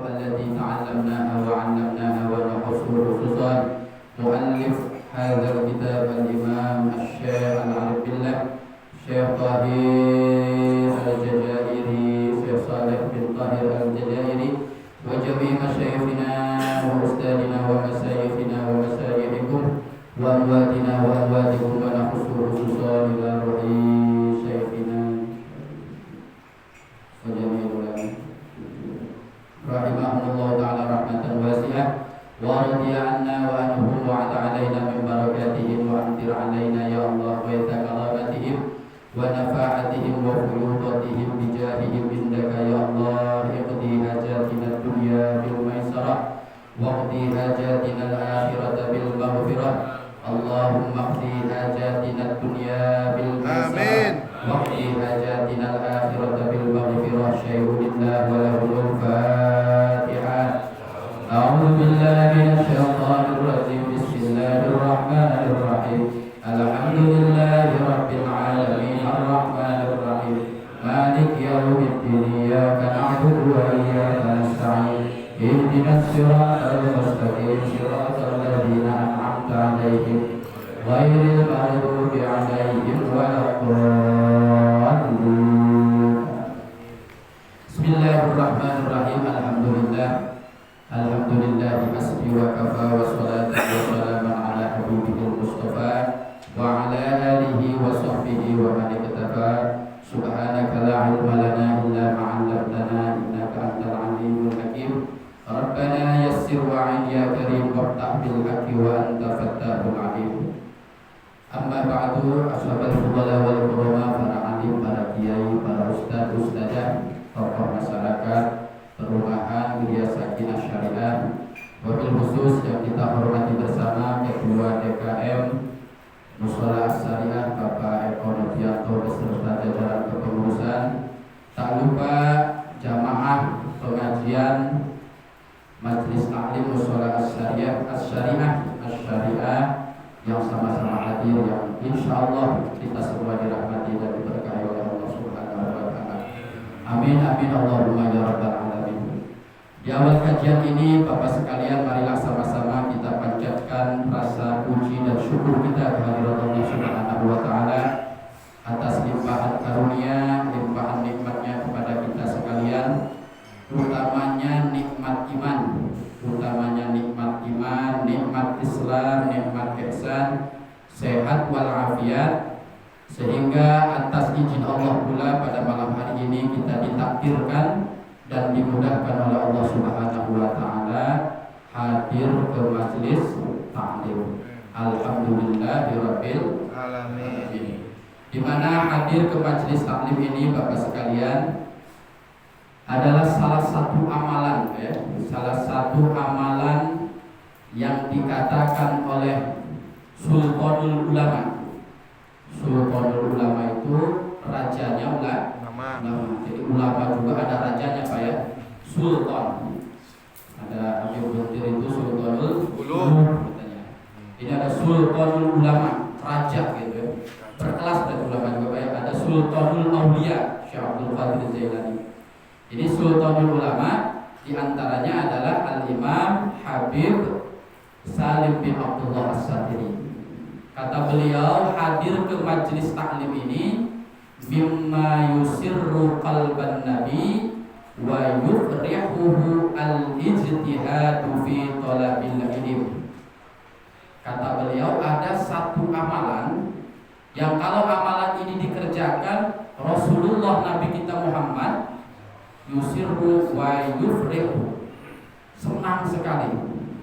التي تعلمناها وعلمناها ونقص خصوصا مؤلف هذا الكتاب الإمام الشيخ العارف بالله الشيخ طاهر الجزائري الشيخ صالح بن طاهر الجزائري وجميع مشايخنا وأستاذنا ومشايخنا ومشايخكم وأمواتنا وأمواتكم ونخص خصوصا إلى روح شيخنا وجميع العلماء رحمهم الله تعالى رحمة واسعة ورضي عنا وعنهم وعد علينا من بركاتهم وأمطر علينا يا الله بيت كرامتهم ونفاعتهم وفيوضتهم بجاههم عندك يا الله اقضي حاجاتنا الدنيا بالميسرة واقضي حاجاتنا الآخرة بالمغفرة اللهم اقضي حاجاتنا الدنيا بالميسرة واقضي حاجاتنا الآخرة بالمغفرة شيء لله وله الفاتحة أعوذ بالله من الشيطان الرجيم بسم الله الرحمن الرحيم الحمد لله رب العالمين الرحمن الرحيم مالك يوم الدين إياك نعبد وإياك نستعين اهدنا الصراط المستقيم صراط الذين أنعمت عليهم غير المغضوب عليهم ولا الضالين بسم الله الرحمن الرحيم الحمد لله حسبي وكفى والصلاة والسلام على حبيبه المصطفى وعلى آله وصحبه ومن اكتفى سبحانك لا علم لنا إلا ما علمتنا إنك أنت العليم الحكيم ربنا يسر وعين يا كريم وافتح بالحق وأنت فتاح العليم أما بعد أصحاب الفضلاء والكرامة para alim, para kiai, para ustaz, ustazah, tokoh masyarakat, perumahan Gereja Sakinah Syariah, wabil khusus yang kita hormati bersama Ketua DKM Mushola Syariah Bapak Eko Novianto beserta jajaran kepengurusan, tak lupa jamaah pengajian Majelis Taklim Mushola Syariah yang sama-sama hadir, yang insya Allah kita semua dirahmati dan diberkahi oleh Allah Subhanahu wa Ta'ala. Amin amin Allahumma ya rabbal alamin. Di awal kajian ini Bapak sekalian, marilah sama-sama kita panjatkan rasa puji dan syukur kita kehadirat Allah Subhanahu wa Ta'ala atas limpahan karunia, limpahan nikmatnya kepada kita sekalian, utamanya nikmat iman, nikmat Islam, nikmat ihsan, sehat walafiat, sehingga atas izin Allah pula pada malam hari ini kita ditakdirkan dan dimudahkan oleh Allah Subhanahu wa Ta'ala hadir ke majelis taklim. Alhamdulillahirabbil alamin. Di mana hadir ke majelis taklim ini Bapak sekalian adalah salah satu amalan yang dikatakan oleh Sultanul Ulama. Sultanul Ulama itu rajanya ulama. Jadi ulama juga ada rajanya Pak ya. Sultan. Ada Habib Buntir itu Sultanul Ulum katanya. Ini ada Sultanul Ulama, raja gitu. Berkelas dari ulama juga Pak ya. Ada Sultanul Aulia, Syekh Abdul Qadir Jailani. Ini Sultanul Ulama diantaranya adalah Al-Imam Habib Salim bin Abdullah As-Satiri. Kata beliau, hadir ke majelis taklim ini mimma yusirru qalban nabi wa yufrihuhu al-ijtihadu fi talabil ilm. Kata beliau, ada satu amalan yang kalau amalan ini dikerjakan Rasulullah Nabi kita Muhammad yusirru wa yufrihu, senang sekali.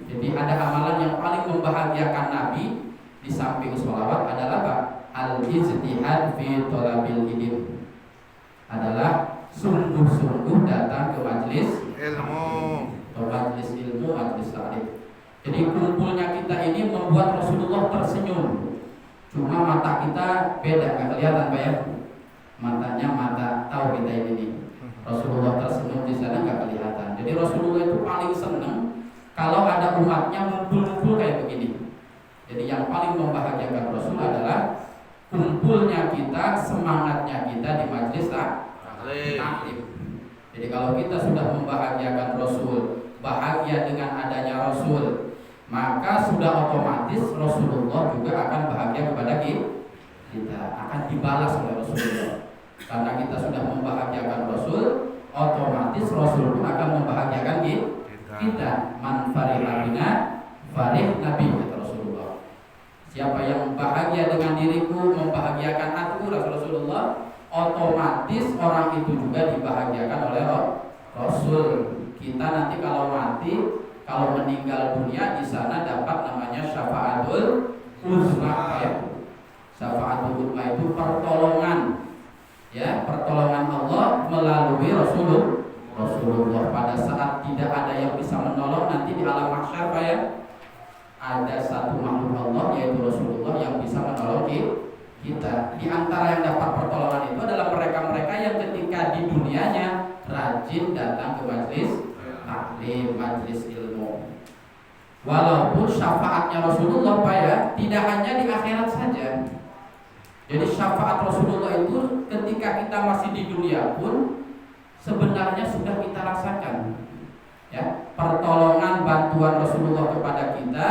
Jadi ada amalan yang paling membahagiakan Nabi di samping sholawat adalah apa? Al-ijtihad fi thalabil ilm, adalah sungguh-sungguh datang ke majelis ilmu, majelis taklim. Jadi kumpulnya kita ini membuat Rasulullah tersenyum. Cuma mata kita beda, nggak kelihatan Pak ya. Matanya mata tahu kita ini nih. Rasulullah tersenyum di sana nggak kelihatan. Jadi Rasulullah itu paling senang kalau ada umatnya ngumpul-ngumpul kayak begini. Jadi yang paling membahagiakan Rasul adalah kumpulnya kita, semangatnya kita di majelis taklim. Jadi kalau kita sudah membahagiakan Rasul, bahagia dengan adanya Rasul, maka sudah otomatis Rasulullah juga akan bahagia kepada kita, akan dibalas oleh Rasulullah. Karena kita sudah membahagiakan Rasul, otomatis Rasul pun akan membahagiakan kita. Man farihna bina farih Nabi, kata Rasulullah. Siapa yang bahagia dengan diriku, membahagiakan aku, Rasulullah, otomatis orang itu juga dibahagiakan oleh Rasul. Kita nanti kalau mati, kalau meninggal dunia, di sana dapat namanya syafaatul uzma, ya. Syafaatul uzma itu pertolongan, ya, pertolongan Allah melalui Rasulullah. Pada saat tidak ada yang bisa menolong, nanti di alam mahsyar, ya, ada satu makhluk Allah, yaitu Rasulullah, yang bisa menolong kita. Di antara yang dapat pertolongan itu adalah mereka-mereka yang ketika di dunianya rajin datang ke majelis taklim, majelis ilmu. Walaupun syafaatnya Rasulullah, Pak, ya, tidak hanya di akhirat saja. Jadi syafaat Rasulullah itu ketika kita masih di dunia pun sebenarnya sudah kita rasakan, ya. Pertolongan bantuan Rasulullah kepada kita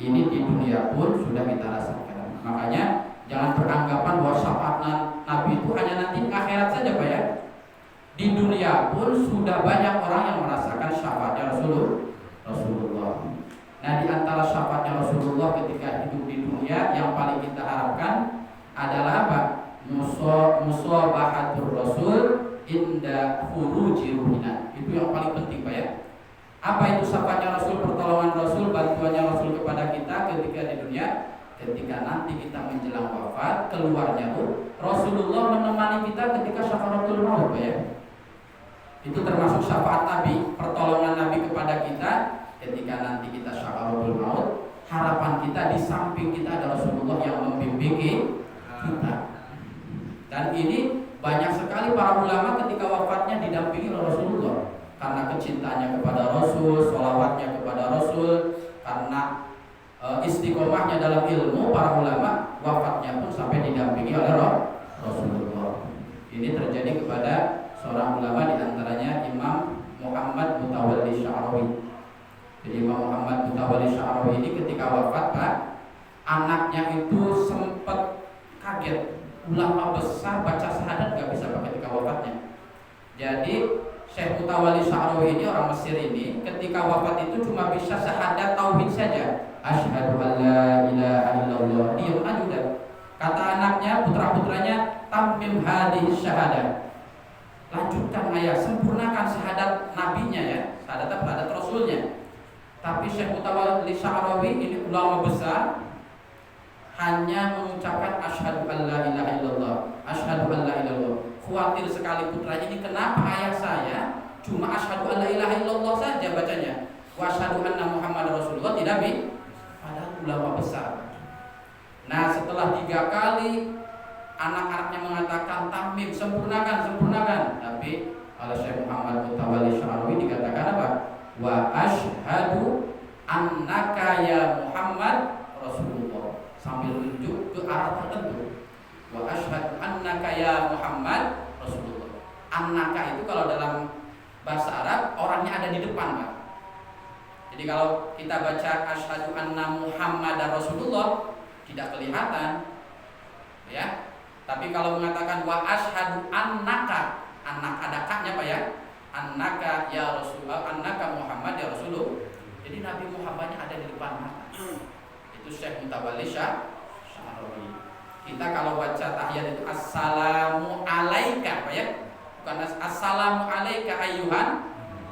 ini di dunia pun sudah kita rasakan. Makanya jangan beranggapan bahwa syafaat Nabi itu hanya nanti di akhirat saja, Pak, ya. Di dunia pun sudah banyak orang yang merasakan syafaatnya Rasulullah. Nah, di antara syafaatnya Rasulullah ketika hidup di dunia yang paling kita harapkan adalah apa? Musabahatur Rasul inda khuruji ruhina. Itu yang paling penting, Pak, ya. Apa itu syafaatnya Rasul, pertolongan Rasul, bantuannya Rasul kepada kita ketika di dunia? Ketika nanti kita menjelang wafat, keluarnya tuh Rasulullah menemani kita ketika syafaatul maut, Pak, ya. Itu termasuk syafaat Nabi, pertolongan Nabi kepada kita ketika nanti kita syafaatul maut. Harapan kita di samping kita ada Rasulullah yang membimbing kita. Dan ini banyak sekali para ulama ketika wafatnya didampingi oleh Rasulullah. Karena kecintanya kepada Rasul, sholawatnya kepada Rasul, karena istiqomahnya dalam ilmu, para ulama wafatnya pun sampai didampingi oleh Rasulullah. Ini terjadi kepada seorang ulama, diantaranya Imam Muhammad Mutawalli Sya'rawi. Jadi Imam Muhammad Mutawalli Sya'rawi ini ketika wafat, Pak, anaknya itu sempat kaget. Ulama besar baca syahadat gak bisa Pak ketika wafatnya. Jadi Syekh Mutawalli Sya'rawi ini, orang Mesir ini, ketika wafat itu cuma bisa syahadat tauhid saja. Asyhadu an la ilaha illallah. Diam aja udah. Kata anaknya, putra-putranya, tammim hadhihi syahadat. Lanjutkan ayah, sempurnakan syahadat nabinya, ya. Syahadat Rasulnya. Tapi Syekh Mutawalli Sya'rawi ini ulama besar, hanya mengucapkan asyhadu an la ilaha illallah, asyhadu an la ilaha illallah. Khawatir sekali putranya ini, kenapa ayah saya cuma asyhadu an la ilaha illallah saja bacanya, wa asyhadu anna Muhammad Rasulullah tidak bi? Padahal ulama besar. Nah, setelah 3 kali anak-anaknya mengatakan tamim, sempurnakan, tapi oleh Syekh Muhammad Mutawalli Sya'rawi dikatakan apa? Wa asyhadu annaka ya Muhammad Rasulullah, sambil tunjuk ke arah tertentu. Wa asyhadu annaka ya Muhammad Rasulullah. Annaka itu kalau dalam bahasa Arab orangnya ada di depan, Pak. Jadi kalau kita baca asyhadu anna Muhammadar Rasulullah tidak kelihatan, ya. Tapi kalau mengatakan wa asyhadu annaka, anak ada kaknya, Pak, ya. Annaka ya Rasulullah, annaka Muhammad ya Rasulullah. Jadi Nabi Muhammadnya ada di depan mata. Itu Syekh Mutawalli Sya'rawi. Kita kalau baca tahiyat itu assalamu alaika, Pak, ya. Bukan assalamu alaika ayyuhan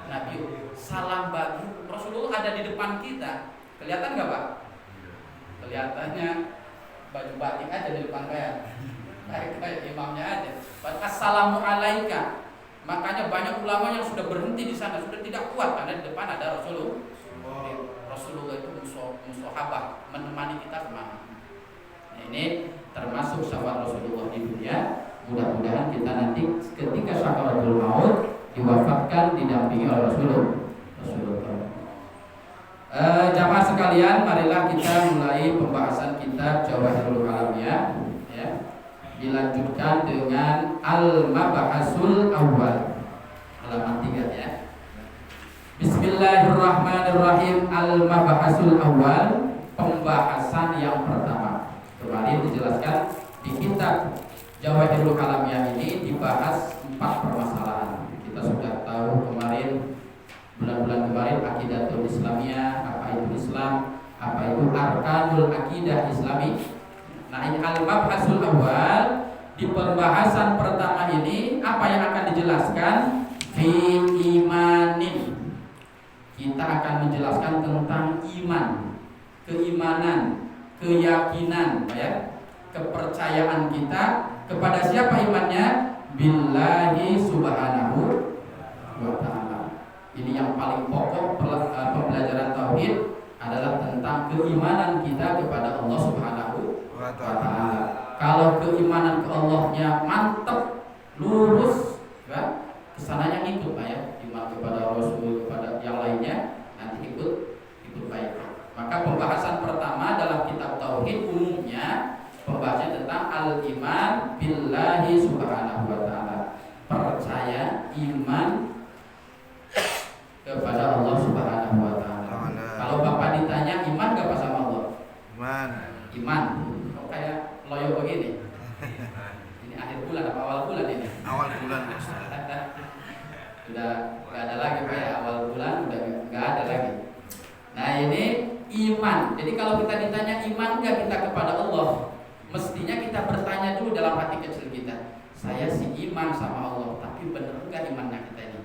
nabi. Salam bagi Rasulullah ada di depan kita. Kelihatan enggak, Pak? Kelihatannya baju batik aja di depan kayak imamnya aja. Assalamu alaika. Makanya banyak ulama yang sudah berhenti di sana, sudah tidak kuat karena di depan ada Rasulullah. Rasulullah itu musahabah, menemani kita kemana. Nah, ini termasuk syafaat Rasulullah di dunia. Mudah-mudahan kita nanti ketika syakaratul maut diwafatkan didampingi oleh Rasulullah. Jamaah sekalian, marilah kita mulai pembahasan kitab Jawahirul Kalamiyah, ya. Dilanjutkan dengan Al-Mabahasul Awwal, halaman 3, ya. Bismillah. Bismillahirrahmanirrahim. Al-Mabahasul Awal, pembahasan yang pertama. Kemarin dijelaskan di kitab Jawahirul Kalamiyah ini dibahas 4 permasalahan. Kita sudah tahu kemarin, bulan-bulan kemarin, Aqidatul Islamiyah, apa itu Islam, apa itu Arkanul Aqidah Islami. Nah, ini Al-Mabahasul Awal, di pembahasan pertama ini apa yang akan dijelaskan? Fi imanin. Kita akan menjelaskan tentang iman, keimanan, keyakinan, ya, kepercayaan kita kepada siapa imannya? Billahi subhanahu wa ta'ala. Ini yang paling pokok pembelajaran tauhid adalah tentang keimanan kita kepada Allah subhanahu wa ta'ala. Kalau keimanan ke Allahnya mantap, lurus, ya, kesananya ngikut, ya, iman kepada Rasul, kepada yang lainnya nanti ikut baik. Maka pembahasan pertama dalam kitab tauhid umumnya pembahasannya tentang al-iman billahi subhanahu wa ta'ala, percaya iman kepada Allah subhanahu wa ta'ala. Kalau Bapak ditanya iman gak apa sama Allah? Iman. Kok kayak loyo begini? Ini akhir bulan apa awal bulan ini? Awal bulan. Sudah gak ada lagi, Pak, ya, awal bulan udah gak ada lagi. Nah, ini iman. Jadi kalau kita ditanya iman gak kita kepada Allah, mestinya kita bertanya dulu dalam hati kecil kita, saya sih iman sama Allah, tapi benar gak imannya kita ini?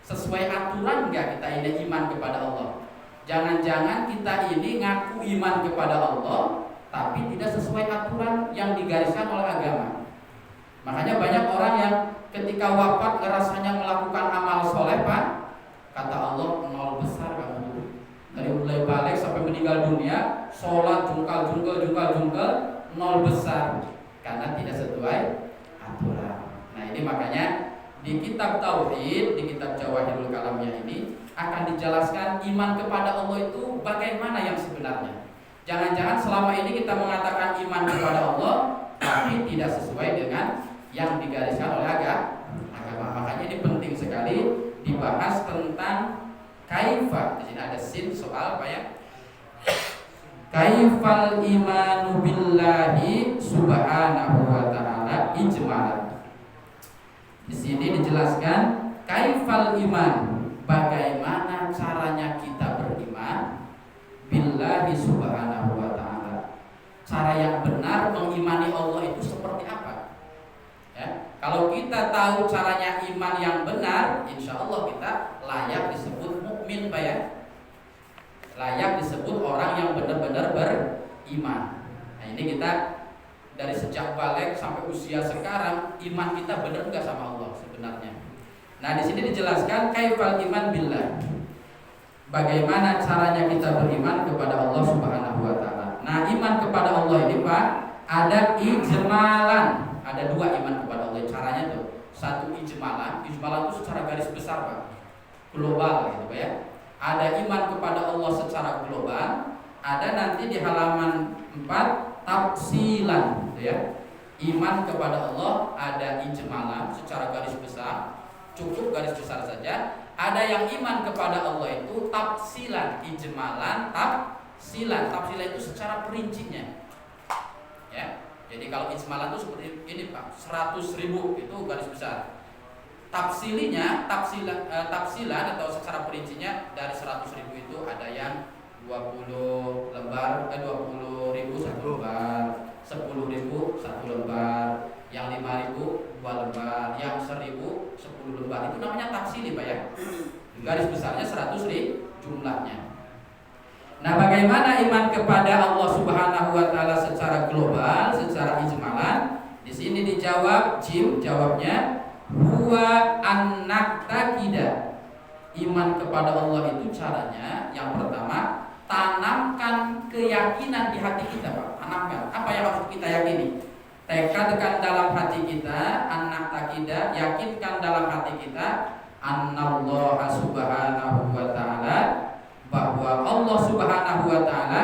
Sesuai aturan gak kita ini iman kepada Allah? Jangan-jangan kita ini ngaku iman kepada Allah, tapi tidak sesuai aturan yang digariskan oleh agama. Makanya banyak orang yang ketika wafat ngerasanya melakukan amal soleh, Pak, kata Allah, nol besar kamu. Dari mulai balik sampai meninggal dunia, sholat jungkal, nol besar, karena tidak sesuai aturan. Nah, ini makanya di kitab Tauhid, di kitab Jawahirul Kalamiyah ini akan dijelaskan iman kepada Allah itu bagaimana yang sebenarnya. Jangan-jangan selama ini kita mengatakan iman kepada Allah, tapi tidak sesuai dengan yang digariskan oleh agama. Makanya ini penting sekali dibahas tentang kaifa. Di sini ada sin soal apa, ya? Kaifal imanu billahi subhanahu wa ta'ala ijmalan. Di sini dijelaskan kaifal iman, bagaimana caranya kita beriman billahi subhanahu wa ta'ala. Cara yang benar mengimani Allah itu seperti apa? Ya, kalau kita tahu caranya iman yang benar, insya Allah kita layak disebut mukmin, Pak, ya. Layak disebut orang yang benar-benar beriman. Nah, ini kita dari sejak balik sampai usia sekarang, iman kita benar enggak sama Allah sebenarnya. Nah, di sini dijelaskan kaifal iman billah. Bagaimana caranya kita beriman kepada Allah Subhanahu wa taala. Nah, iman kepada Allah ini, Pak, ada ijmalan. Ada 2 iman kepada Allah. Caranya tuh, satu ijmalan itu secara garis besar, Pak, global gitu, Pak, ya. Ada iman kepada Allah secara global, ada nanti di halaman 4 tafsilan, gitu, ya. Iman kepada Allah ada ijmalan secara garis besar, cukup garis besar saja. Ada yang iman kepada Allah itu tafsilan, ijmalan, tafsilan. Tafsilan itu secara perincinya, ya. Jadi kalau ijmalan itu seperti ini, Pak, 100.000 itu garis besar. Tafsilan atau secara perincinya dari 100.000 itu ada yang 20 lembar, 20.000 1 lembar, 10.000 1 lembar, yang 5.000 2 lembar, yang 1.000 10 lembar. Itu namanya tafsili, Pak, ya. Garis besarnya 100.000 jumlahnya. Nah, bagaimana iman kepada Allah Subhanahu wa taala secara global, secara ijmalan? Di sini dijawab, jawabnya huwa an-naqtaqida. Iman kepada Allah itu caranya yang pertama, tanamkan keyakinan di hati kita, Pak. Tanamkan. Apa yang harus kita yakini? Tekadkan dalam hati kita, an-naqtaqida, yakinkan dalam hati kita, annallaha subhanahu wa ta'ala, bahwa Allah Subhanahu wa ta'ala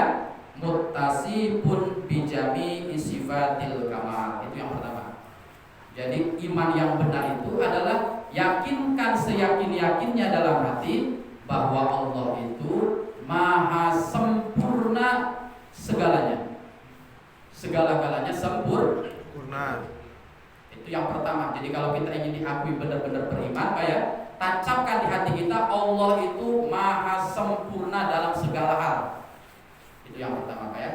muttasifun bijami'i sifatil kamal. Itu yang pertama. Jadi iman yang benar itu adalah yakinkan seyakin-yakinnya dalam hati bahwa Allah itu maha sempurna segalanya. Segala-galanya sempurna. Itu yang pertama. Jadi kalau kita ingin diakui benar-benar beriman, Pak ya, tancapkan di hati kita Allah itu maha sempurna dalam segala hal. Itu yang pertama, Pak ya.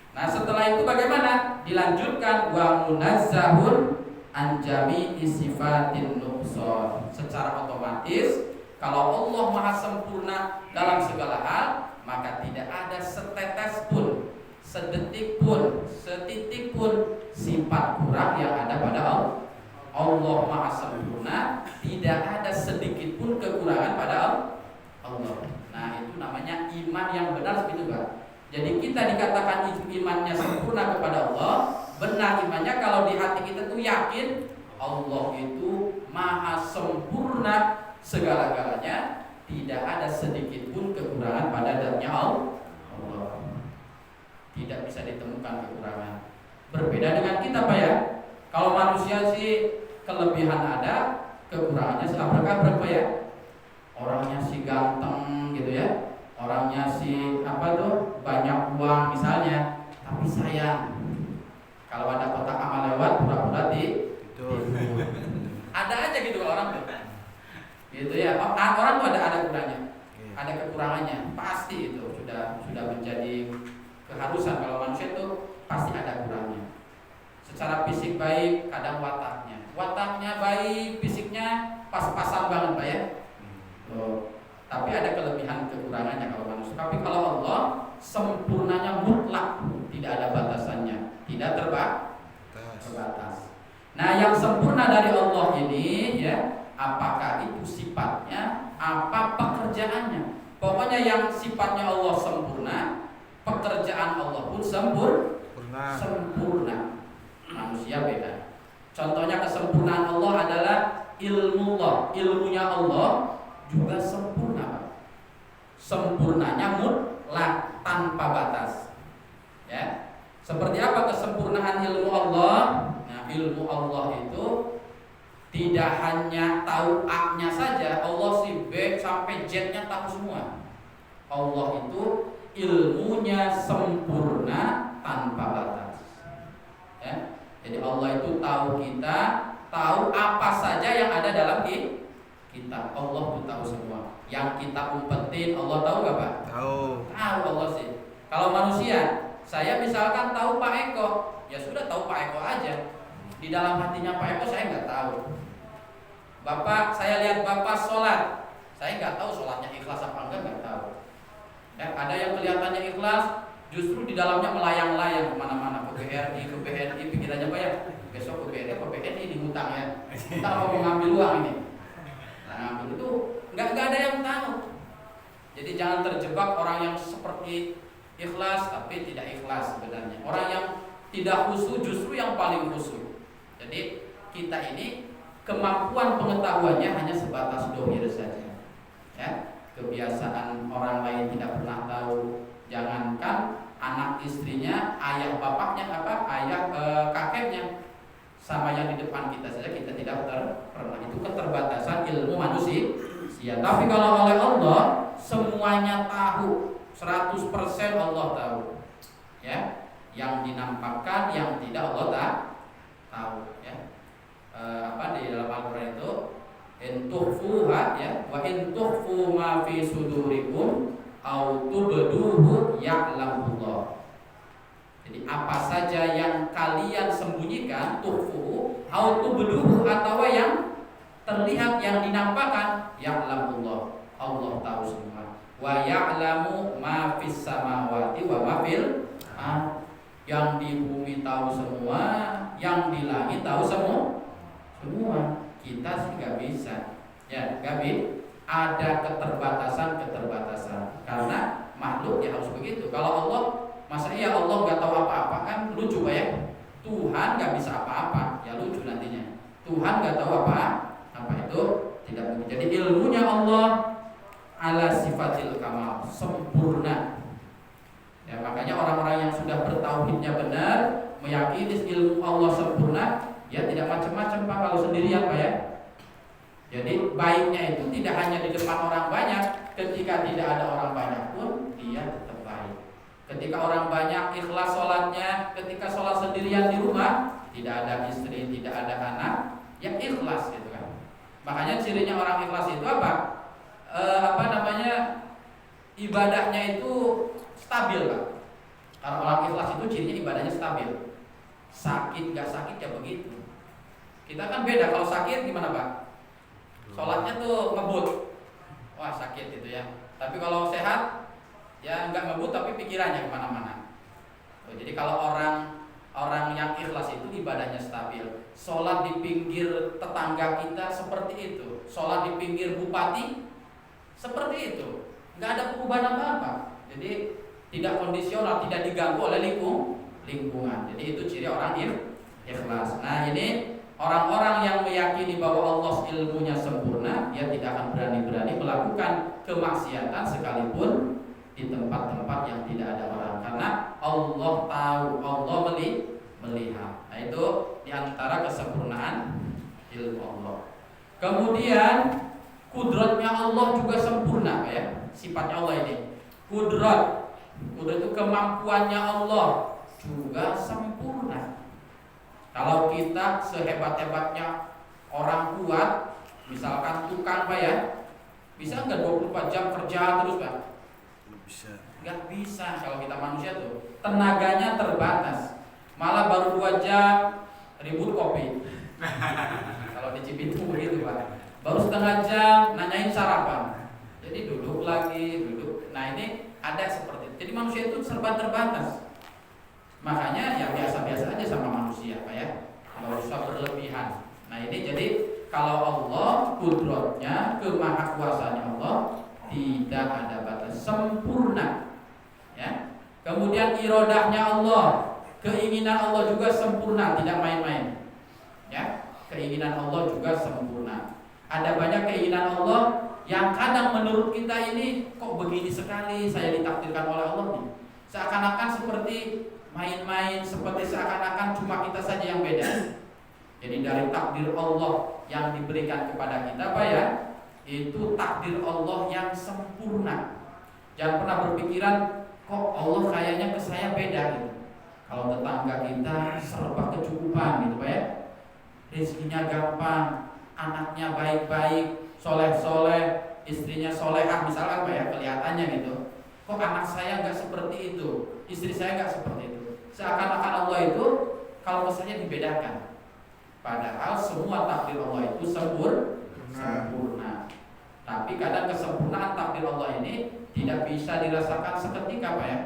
Nah, setelah itu bagaimana? Dilanjutkan wa munazzahun an jami'i sifatin nuqsan. Secara otomatis kalau Allah maha sempurna dalam segala hal, maka tidak ada setetes pun, sedetik pun, setitik pun sifat kurang yang ada pada Allah. Allah maha sempurna, tidak ada sedikit pun kekurangan pada Allah. Nah, itu namanya iman yang benar begitu, Pak. Jadi kita dikatakan imannya sempurna kepada Allah, benar imannya kalau di hati kita tuh yakin Allah itu maha sempurna segala-galanya, tidak ada sedikit pun kekurangan pada zatnya Allah. Tidak bisa ditemukan kekurangan. Berbeda dengan kita, Pak ya. Kalau manusia sih kelebihan ada, kekurangannya seabrek-abrek, Pak ya. Orangnya sih ganteng gitu ya. Orangnya sih banyak uang misalnya, tapi sayang kalau ada kotak amal lewat pura-pura ada aja gitu orang tuh. Gitu ya. Orang tuh ada kurangnya. Ada kekurangannya, pasti itu sudah menjadi keharusan. Kalau manusia itu pasti ada kurangnya. Secara fisik baik, kadang wataknya baik, fisiknya pas-pasan banget, Pak ya. Tapi ada kelebihan kekurangannya kalau manusia. Tapi kalau Allah sempurnanya mutlak, tidak ada batasannya, tidak terbatas. Nah, yang sempurna dari Allah ini ya, apakah itu sifatnya, apa pekerjaannya? Pokoknya yang sifatnya Allah sempurna, pekerjaan Allah pun sempurna. Manusia beda. Contohnya kesempurnaan Allah adalah ilmunya Allah juga sempurna. Sempurnanya mutlak, tanpa batas. Ya. Seperti apa kesempurnaan ilmu Allah? Nah, ilmu Allah itu tidak hanya tahu A-nya saja, Allah si B sampai Z-nya tahu semua. Allah itu ilmunya sempurna tanpa batas. Ya. Jadi Allah itu tahu kita, tahu apa saja yang ada dalam kita. Allah itu tahu semua. Yang kita umpetin Allah tahu gak, Pak? Tahu Allah sih. Kalau manusia, saya misalkan tahu Pak Eko, ya sudah tahu Pak Eko aja. Di dalam hatinya Pak Eko saya nggak tahu. Bapak, saya lihat Bapak sholat, saya nggak tahu sholatnya ikhlas apa enggak, nggak tahu. Ya, ada yang kelihatannya ikhlas, justru di dalamnya melayang-layang kemana-mana, ke BRI, pikirannya Pak ya, besok ke BRI ini hutang ya, kita mau mengambil uang ini. Nah, itu nggak ada yang tahu. Jadi jangan terjebak orang yang seperti ikhlas tapi tidak ikhlas sebenarnya. Orang yang tidak khusyuk justru yang paling khusyuk. Jadi kita ini kemampuan pengetahuannya hanya sebatas dohir saja. Ya, kebiasaan orang lain tidak pernah tahu. Jangankan anak istrinya, ayah bapaknya kakeknya, sama yang di depan kita saja kita tidak pernah. Itu keterbatasan ilmu manusia. Tapi kalau oleh Allah semuanya tahu, 100% Allah tahu. Ya, yang dinampakkan, yang tidak Allah tahu. Ya, di dalam Al-Quran itu intukhfuha ya, wa intukhfu ma fi sudurikum au tubduhu ya'lamullah. Jadi apa saja yang kalian sembunyikan, tukhfu au tubduhu, atau yang terlihat, yang dinampakkan, ya'lamullah, Allah tahu semua. Wa ya'lamu ma fis samawati wa ma fil ardh. Yang di bumi tahu semua, yang di langit tahu semua. Kita sih nggak bisa. Ya, nggak bisa. Ada keterbatasan karena makhluk ya harus begitu. Kalau Allah, masa iya Allah nggak tahu apa-apa, kan lucu Pak ya. Tuhan nggak bisa apa-apa, ya lucu nantinya. Tuhan nggak tahu apa itu tidak mungkin. Jadi ilmunya Allah ala sifatil kamal, sempurna. Ya, makanya orang-orang yang sudah bertauhidnya benar, meyakini ilmu Allah sempurna, ya tidak macam-macam Pak kalau sendirian Pak ya. Jadi baiknya itu tidak hanya di depan orang banyak, ketika tidak ada orang banyak pun dia tetap baik. Ketika orang banyak ikhlas sholatnya, ketika sholat sendirian di rumah, tidak ada istri, tidak ada anak, ya ikhlas gitu kan. Makanya cirinya orang ikhlas itu apa? Ibadahnya itu stabil kan. Kalau orang ikhlas itu cirinya ibadahnya stabil. Sakit gak sakit ya begitu. Kita kan beda, kalau sakit gimana Pak? Sholatnya tuh ngebut, wah sakit gitu ya. Tapi kalau sehat, ya nggak ngebut tapi pikirannya kemana-mana. Jadi kalau orang yang ikhlas itu ibadahnya stabil. Sholat di pinggir tetangga kita seperti itu. Sholat di pinggir bupati seperti itu. Nggak ada perubahan apa-apa. Jadi tidak kondisional, tidak diganggu oleh lingkungan. Jadi itu ciri orang ikhlas. Nah ini orang-orang yang meyakini bahwa Allah ilmunya sempurna, dia tidak akan berani-berani melakukan kemaksiatan sekalipun di tempat-tempat yang tidak ada orang, karena Allah tahu, Allah melihat. Nah itu diantara kesempurnaan ilmu Allah. Kemudian kudratnya Allah juga sempurna ya, sifatnya Allah ini. Kudrat itu kemampuannya Allah juga sempurna. Kalau kita sehebat-hebatnya orang kuat, misalkan tukang Pak ya, bisa nggak 24 jam kerja terus Pak? Bisa. Nggak bisa. Kalau kita manusia tuh tenaganya terbatas. Malah baru 2 jam ribut kopi. Kalau di Cibitung begitu Pak. Baru setengah jam nanyain sarapan. Jadi duduk lagi, duduk. Nah ini ada seperti itu. Jadi manusia itu serba terbatas. Makanya ya biasa-biasa aja sama manusia Pak ya. Nggak usah berlebihan. Nah ini jadi kalau Allah kudratnya, kemahakuasaannya Allah tidak ada batas, sempurna ya. Kemudian irodahnya Allah, keinginan Allah juga sempurna, tidak main-main ya. Keinginan Allah juga sempurna. Ada banyak keinginan Allah yang kadang menurut kita ini kok begini sekali saya ditakdirkan oleh Allah nih. Seakan-akan seperti main-main, seperti seakan-akan cuma kita saja yang beda. Jadi dari takdir Allah yang diberikan kepada kita Pak ya, itu takdir Allah yang sempurna. Jangan pernah berpikiran kok Allah kayaknya ke saya beda gitu. Kalau tetangga kita serba kecukupan gitu Pak ya, rezekinya gampang, anaknya baik-baik, soleh-soleh, istrinya solehah misalkan Pak ya, kelihatannya gitu. Kok anak saya nggak seperti itu, istri saya nggak seperti itu. Seakan-akan Allah itu kalau misalnya dibedakan. Padahal semua takdir Allah itu sempurna. Tapi kadang kesempurnaan takdir Allah ini tidak bisa dirasakan seketika Pak ya.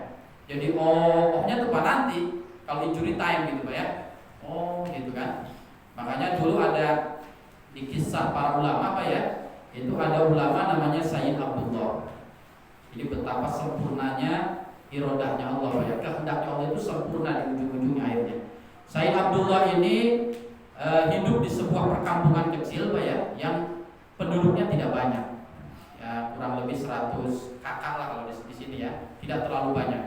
Jadi ohnya tuh Pak nanti kalau injury time gitu Pak ya. Oh gitu kan. Makanya dulu ada di kisah para ulama Pak ya, itu ada ulama namanya Sayyid Abdullah. Jadi betapa sempurnanya irodahnya Allah Pak ya. Kehendaknya Allah itu sempurna di ujung-ujungnya akhirnya. Sayyid Abdullah ini hidup di sebuah perkampungan kecil Pak ya, yang penduduknya tidak banyak. Ya, kurang lebih 100 kakak lah kalau di sini ya, tidak terlalu banyak.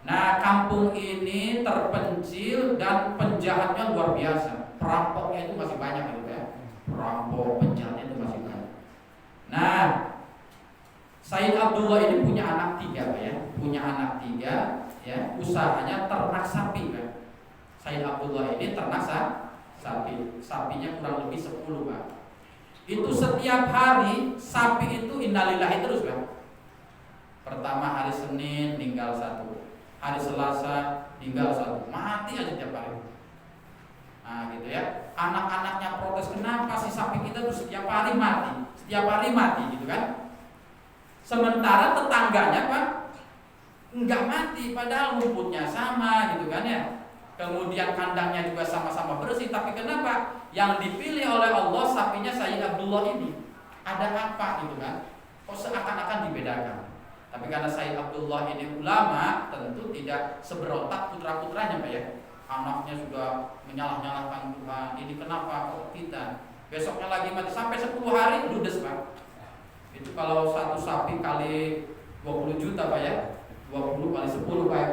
Nah, kampung ini terpencil dan penjahatnya luar biasa. Perampoknya itu masih banyak gitu ya. Perampok, penjahatnya itu masih banyak. Nah, Sayyid Abdullah ini punya anak 3 Pak ya, punya anak 3 ya, usahanya ternak sapi Pak. Sayyid Abdullah ini ternak sapi, sapinya kurang lebih 10 Pak. Itu setiap hari sapi itu innalillahi terus Pak. Pertama hari Senin tinggal 1, hari Selasa tinggal 1, mati aja tiap hari. Nah gitu ya. Anak-anaknya protes, kenapa si sapi kita tuh setiap hari mati gitu kan. Sementara tetangganya Pak nggak mati, padahal rumputnya sama gitu kan ya. Kemudian kandangnya juga sama-sama bersih, tapi kenapa yang dipilih oleh Allah sapinya Sayyid Abdullah ini? Ada apa gitu kan? Kok seakan-akan dibedakan? Tapi karena Sayyid Abdullah ini ulama, tentu tidak seberontak putra-putranya Pak ya. Anaknya sudah menyalah-nyalahkan Tuhan, ini kenapa kok kita? Besoknya lagi mati, sampai 10 hari ludes Pak. Itu kalau satu sapi kali 20 juta Pak ya. 20 kali 10 Pak ya,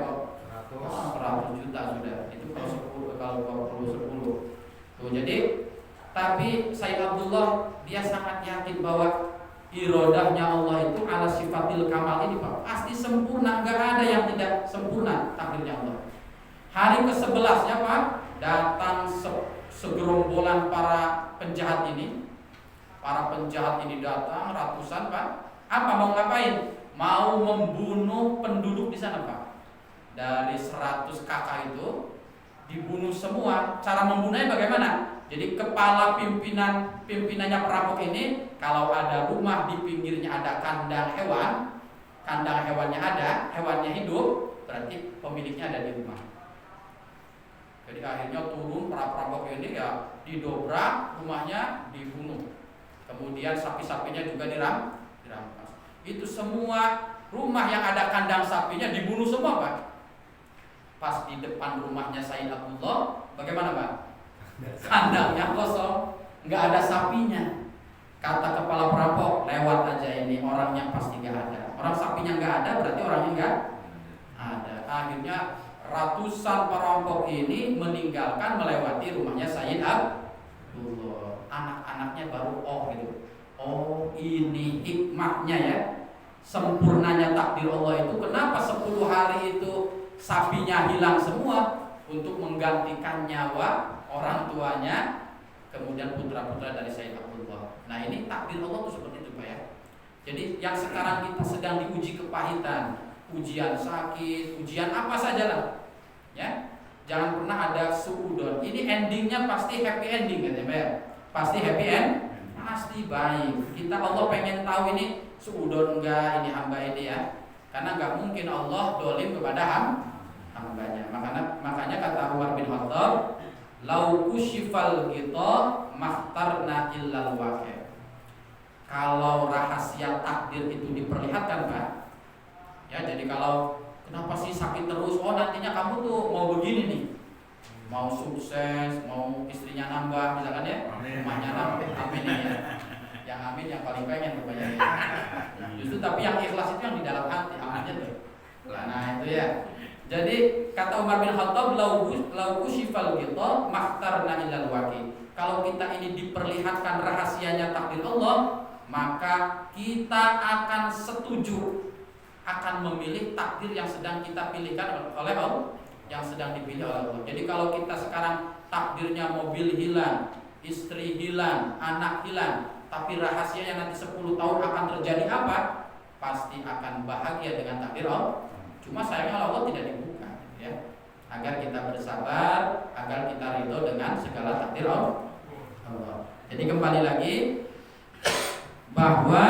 100 juta sudah. Itu kalau 10, kalau 20 10. Tuh, jadi Tapi Sayyid Abdullah dia sangat yakin bahwa irodahnya Allah itu ala sifatil kamal ini Pak, pasti sempurna, nggak ada yang tidak sempurna takdirnya Allah. Hari ke-11-nya Pak, datang segerombolan para penjahat ini. Para penjahat ini datang ratusan Pak. Apa mau ngapain? Mau membunuh penduduk di sana Pak. Dari 100 kakak itu dibunuh semua. Cara membunuhnya bagaimana? Jadi kepala pimpinannya perampok ini, kalau ada rumah di pinggirnya ada kandang hewan, kandang hewannya ada, hewannya hidup, berarti pemiliknya ada di rumah. Jadi akhirnya turun para perampok ini ya, didobrak rumahnya, dibunuh. Kemudian sapi-sapinya juga dirampas. Itu semua rumah yang ada kandang sapinya dibunuh semua Pak. Pas di depan rumahnya Sayyid Abdullah, bagaimana Pak? Kandangnya kosong, nggak ada sapinya. Kata kepala perampok, lewat aja ini, orangnya pasti nggak ada. Orang sapinya nggak ada, berarti orangnya nggak ada. Akhirnya ratusan perampok ini meninggalkan melewati rumahnya Sayyid Abdullah. Anak-anaknya baru gitu. Oh ini hikmahnya ya, sempurnanya takdir Allah itu. Kenapa 10 hari itu sapinya hilang semua untuk menggantikan nyawa orang tuanya, kemudian putra-putra dari Sayyid Abdullah. Nah ini takdir Allah itu seperti itu Pak ya. Jadi yang sekarang kita sedang diuji kepahitan, ujian sakit, ujian apa saja lah, ya. Jangan pernah ada suudon. Ini endingnya pasti happy ending katanya Pak ya. Pasti happy end, pasti baik. Kita Allah pengen tahu ini suudon enggak ini hamba ini ya. Karena enggak mungkin Allah dolim kepada hambanya. Makanya kata Umar bin Khattab, lau kusyifal ghita mahtarna illal waqi'. Kalau rahasia takdir itu diperlihatkan Pak, ya jadi kalau kenapa sih sakit terus? Oh nantinya kamu tuh mau begini nih, mau sukses, mau istrinya nambah, misalkan ya, rumahnya nambah, amin ya. Yang amin yang paling pengen rupanya. Justru tapi yang ikhlas itu yang di dalam hati, aminnya tuh. Nah itu ya. Jadi kata Umar bin Khattab, lau kusyifal ghita mahtarna illal waqi'. Kalau kita ini diperlihatkan rahasianya takdir Allah, maka kita akan setuju, akan memilih takdir yang sedang kita pilihkan oleh Allah, yang sedang dipilih oleh Allah. Jadi kalau kita sekarang takdirnya mobil hilang, istri hilang, anak hilang, tapi rahasianya nanti 10 tahun akan terjadi apa? Pasti akan bahagia dengan takdir Allah. Cuma sayangnya Allah tidak dibuka ya. Agar kita bersabar, agar kita ridho dengan segala takdir Allah. Jadi kembali lagi bahwa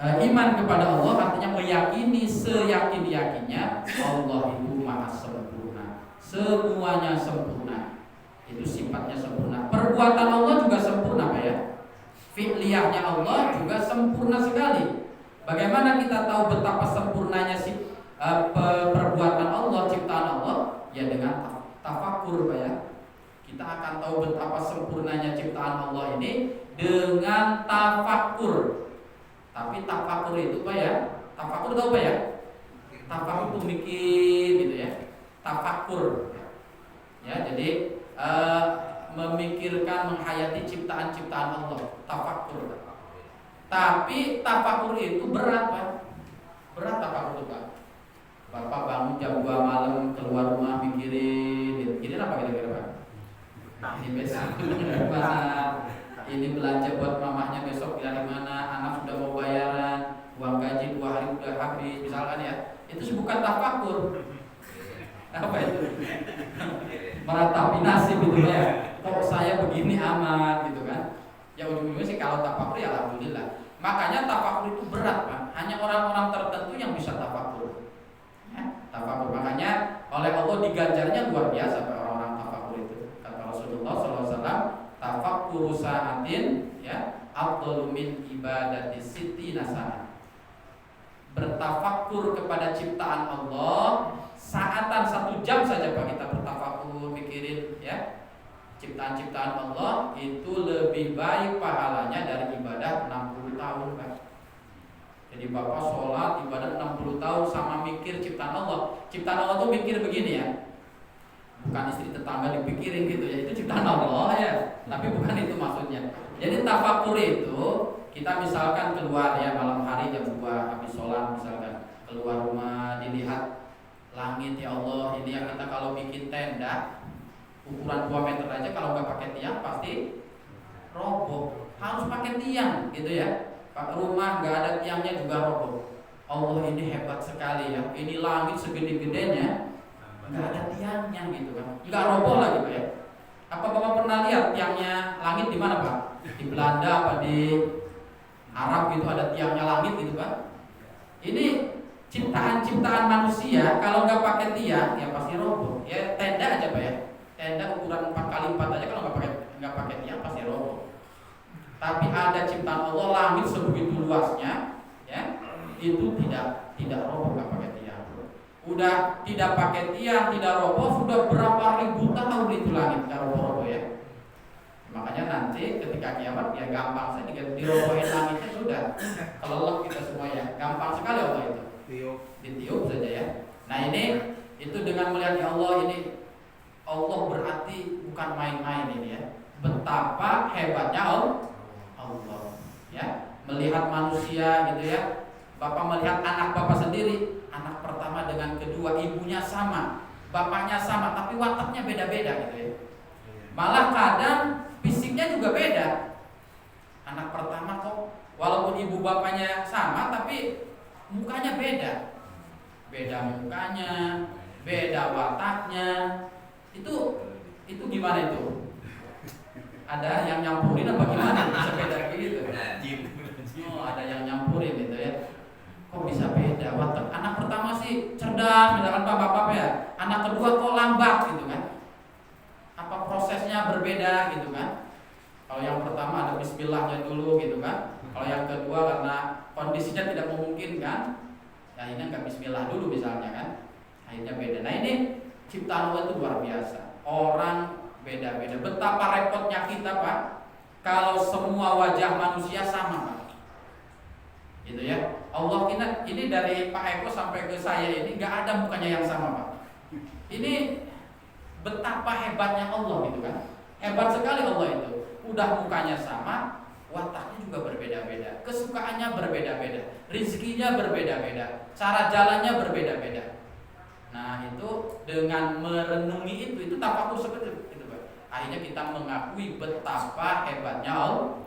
iman kepada Allah artinya meyakini seyakin-yakinnya Allah itu maha sempurna. Semuanya sempurna. Itu sifatnya sempurna. Perbuatan Allah juga sempurna Pak ya. Fi'liyahnya Allah juga sempurna sekali. Bagaimana kita tahu betapa sempurnanya perbuatan Allah, ciptaan Allah? Ya dengan tafakur Pak ya. Kita akan tahu betapa sempurnanya ciptaan Allah ini dengan tafakur. Tapi tafakur itu Pak ya, tafakur tahu Pak ya? Tafakur itu mikir gitu ya. Tafakur. Ya, jadi memikirkan, menghayati ciptaan-ciptaan Allah. Tafakur. Tapi tafakur itu berat Pak. Berat tafakur itu Pak. Bapak bangun jam 2 malam keluar rumah mikirin apa kira-kira Pak? Ini besok pasar, ini belanja buat mamahnya besok dari mana, anak sudah mau bayaran, uang gaji 2 hari udah habis, misalkan ya. Itu sih bukan tafakur. Apa itu? Meratapi nasib gitu ya. Kok saya begini amat gitu kan? Ya ujung-ujungnya sih kalau tafakur ya alhamdulillah. Makanya tafakur itu berat Pak. Hanya orang-orang tertentu yang bisa tafakur. Ya, tafakur. Makanya oleh Allah diganjarnya luar biasa Pak orang-orang tafakur itu. Kata Rasulullah SAW, tafakkuru sa'atin ya afdalu min ibadati sittina sana. Bertafakkur kepada ciptaan Allah saatan 1 jam saja Pak kita bertafakkur mikirin ya ciptaan-ciptaan Allah itu lebih baik pahalanya dari ibadah 60 tahun Pak. Jadi Bapak sholat ibadah 60 tahun sama mikir ciptaan Allah. Ciptaan Allah tuh mikir begini ya. bukan istri tetangga dipikirin gitu ya, itu ciptaan Allah ya, tapi bukan itu maksudnya. Jadi tafakur itu kita misalkan keluar ya malam hari jam 2 habis sholat misalkan keluar rumah dilihat langit, ya Allah ini yang kita kalau bikin tenda ukuran 2 meter aja kalau nggak pakai tiang pasti roboh, harus pakai tiang gitu ya. Pak rumah nggak ada tiangnya juga roboh. Allah ini hebat sekali ya, ini langit segede-gedenya nggak ada tiangnya gitu kan, nggak roboh lagi Pak ya. Apa Bapak pernah lihat tiangnya langit di mana Pak? Di Belanda apa di Arab gitu ada tiangnya langit gitu Pak? Ini ciptaan manusia kalau nggak pakai tiang ya pasti roboh. Ya tenda aja Pak ya, tenda ukuran 4x4 aja kalau nggak pakai tiang pasti roboh. Tapi ada ciptaan Allah langit sebegitu luasnya ya, itu tidak roboh nggak pakai tiang. Udah tidak pakai tiang, tidak roboh, sudah berapa ribu tahun itu langit nggak roboh ya. Makanya nanti ketika kiamat ya gampang saja dirobohin langitnya sudah kelelep kita semua ya, gampang sekali Allah itu ditiup saja ya. Nah ini itu dengan melihat ya Allah ini, Allah berarti bukan main-main ini ya, betapa hebatnya Allah ya, melihat manusia gitu ya. Bapak melihat anak Bapak sendiri, anak pertama dengan kedua ibunya sama, bapaknya sama, tapi wataknya beda-beda gitu ya. Malah kadang fisiknya juga beda. Anak pertama kok walaupun ibu bapaknya sama tapi mukanya beda. Beda mukanya, beda wataknya. Itu gimana itu? Ada yang nyampurin apa gimana bisa beda gitu? Oh, ada yang nyampurin gitu ya. Kok bisa beda watak? Anak pertama sih cerdas, misalkan bapak-bapak ya. Anak kedua kok lambat gitu kan? Apa prosesnya berbeda gitu kan? Kalau yang pertama ada bismillahnya dulu gitu kan. Kalau yang kedua karena kondisinya tidak memungkinkan, ya ini nggak bismillah dulu misalnya kan. Akhirnya beda. Nah ini ciptaan Allah itu luar biasa. Orang beda-beda. Betapa repotnya kita Pak, kalau semua wajah manusia sama Pak. Gitu ya. Allah ini dari Pak Eko sampai ke saya ini nggak ada mukanya yang sama Pak. Ini betapa hebatnya Allah gitu kan. Hebat sekali Allah itu. Udah mukanya sama, wataknya juga berbeda-beda, kesukaannya berbeda-beda, rizkinya berbeda-beda, cara jalannya berbeda-beda. Nah itu dengan merenungi itu tafakur seperti itu Pak. Akhirnya kita mengakui betapa hebatnya Allah,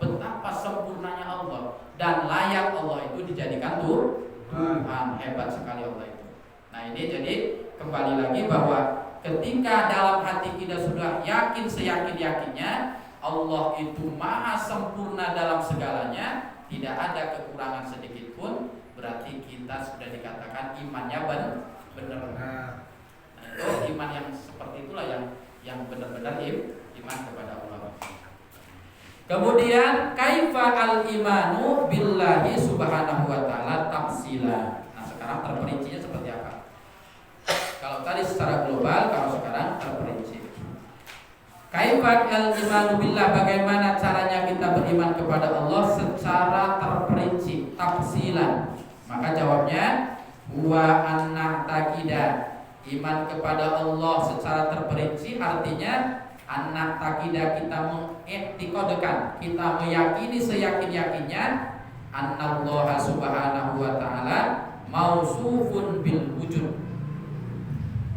betapa sempurnanya Allah, dan layak Allah itu dijadikan Tuhan. Hebat sekali Allah itu. Nah ini jadi kembali lagi bahwa ketika dalam hati kita sudah yakin seyakin-yakinnya Allah itu maha sempurna dalam segalanya, tidak ada kekurangan sedikit pun, berarti kita sudah dikatakan imannya benar. Nah, itu iman yang seperti itulah yang benar-benar iman kepada Allah. Kemudian kaifa al-imanu billahi subhanahu wa ta'ala tafsila. Nah sekarang terperincinya seperti apa? Kalau tadi secara global, kalau sekarang terperinci. Kaifa al-imanu billah, bagaimana caranya kita beriman kepada Allah secara terperinci, tafsilan. Maka jawabnya wa anna takida. Iman kepada Allah secara terperinci artinya anak takida, kita mengiktiqadkan, kita meyakini seyakin-yakinnya annallaha subhanahu wa ta'ala mausufun bil wujud.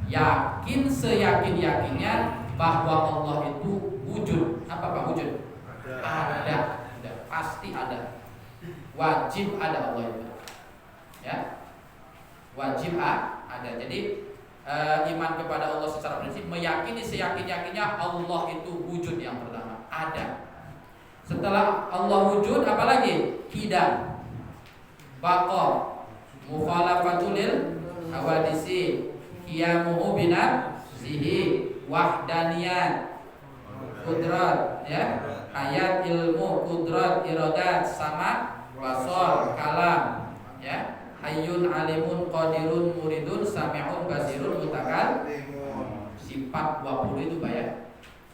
Yakin seyakin-yakinnya bahwa Allah itu wujud. Apa Pak wujud? Ada, pasti ada. Wajib ada Allah itu. Ya. Wajib ada. Jadi iman kepada Allah secara prinsip meyakini seyakin-yakinnya Allah itu wujud yang pertama, ada. Setelah Allah wujud apalagi? Hidam, baqa, mukhalafatul hawadisi, qiyamuhu binafsihi, wahdaniyat, kudrat ya, ayat, ilmu, kudrat, iradat, sama, basar, kalam ya. Hayyun alimun qadirun muridun sami'un basirun mutakal. Sifat 20 itu Pak ya.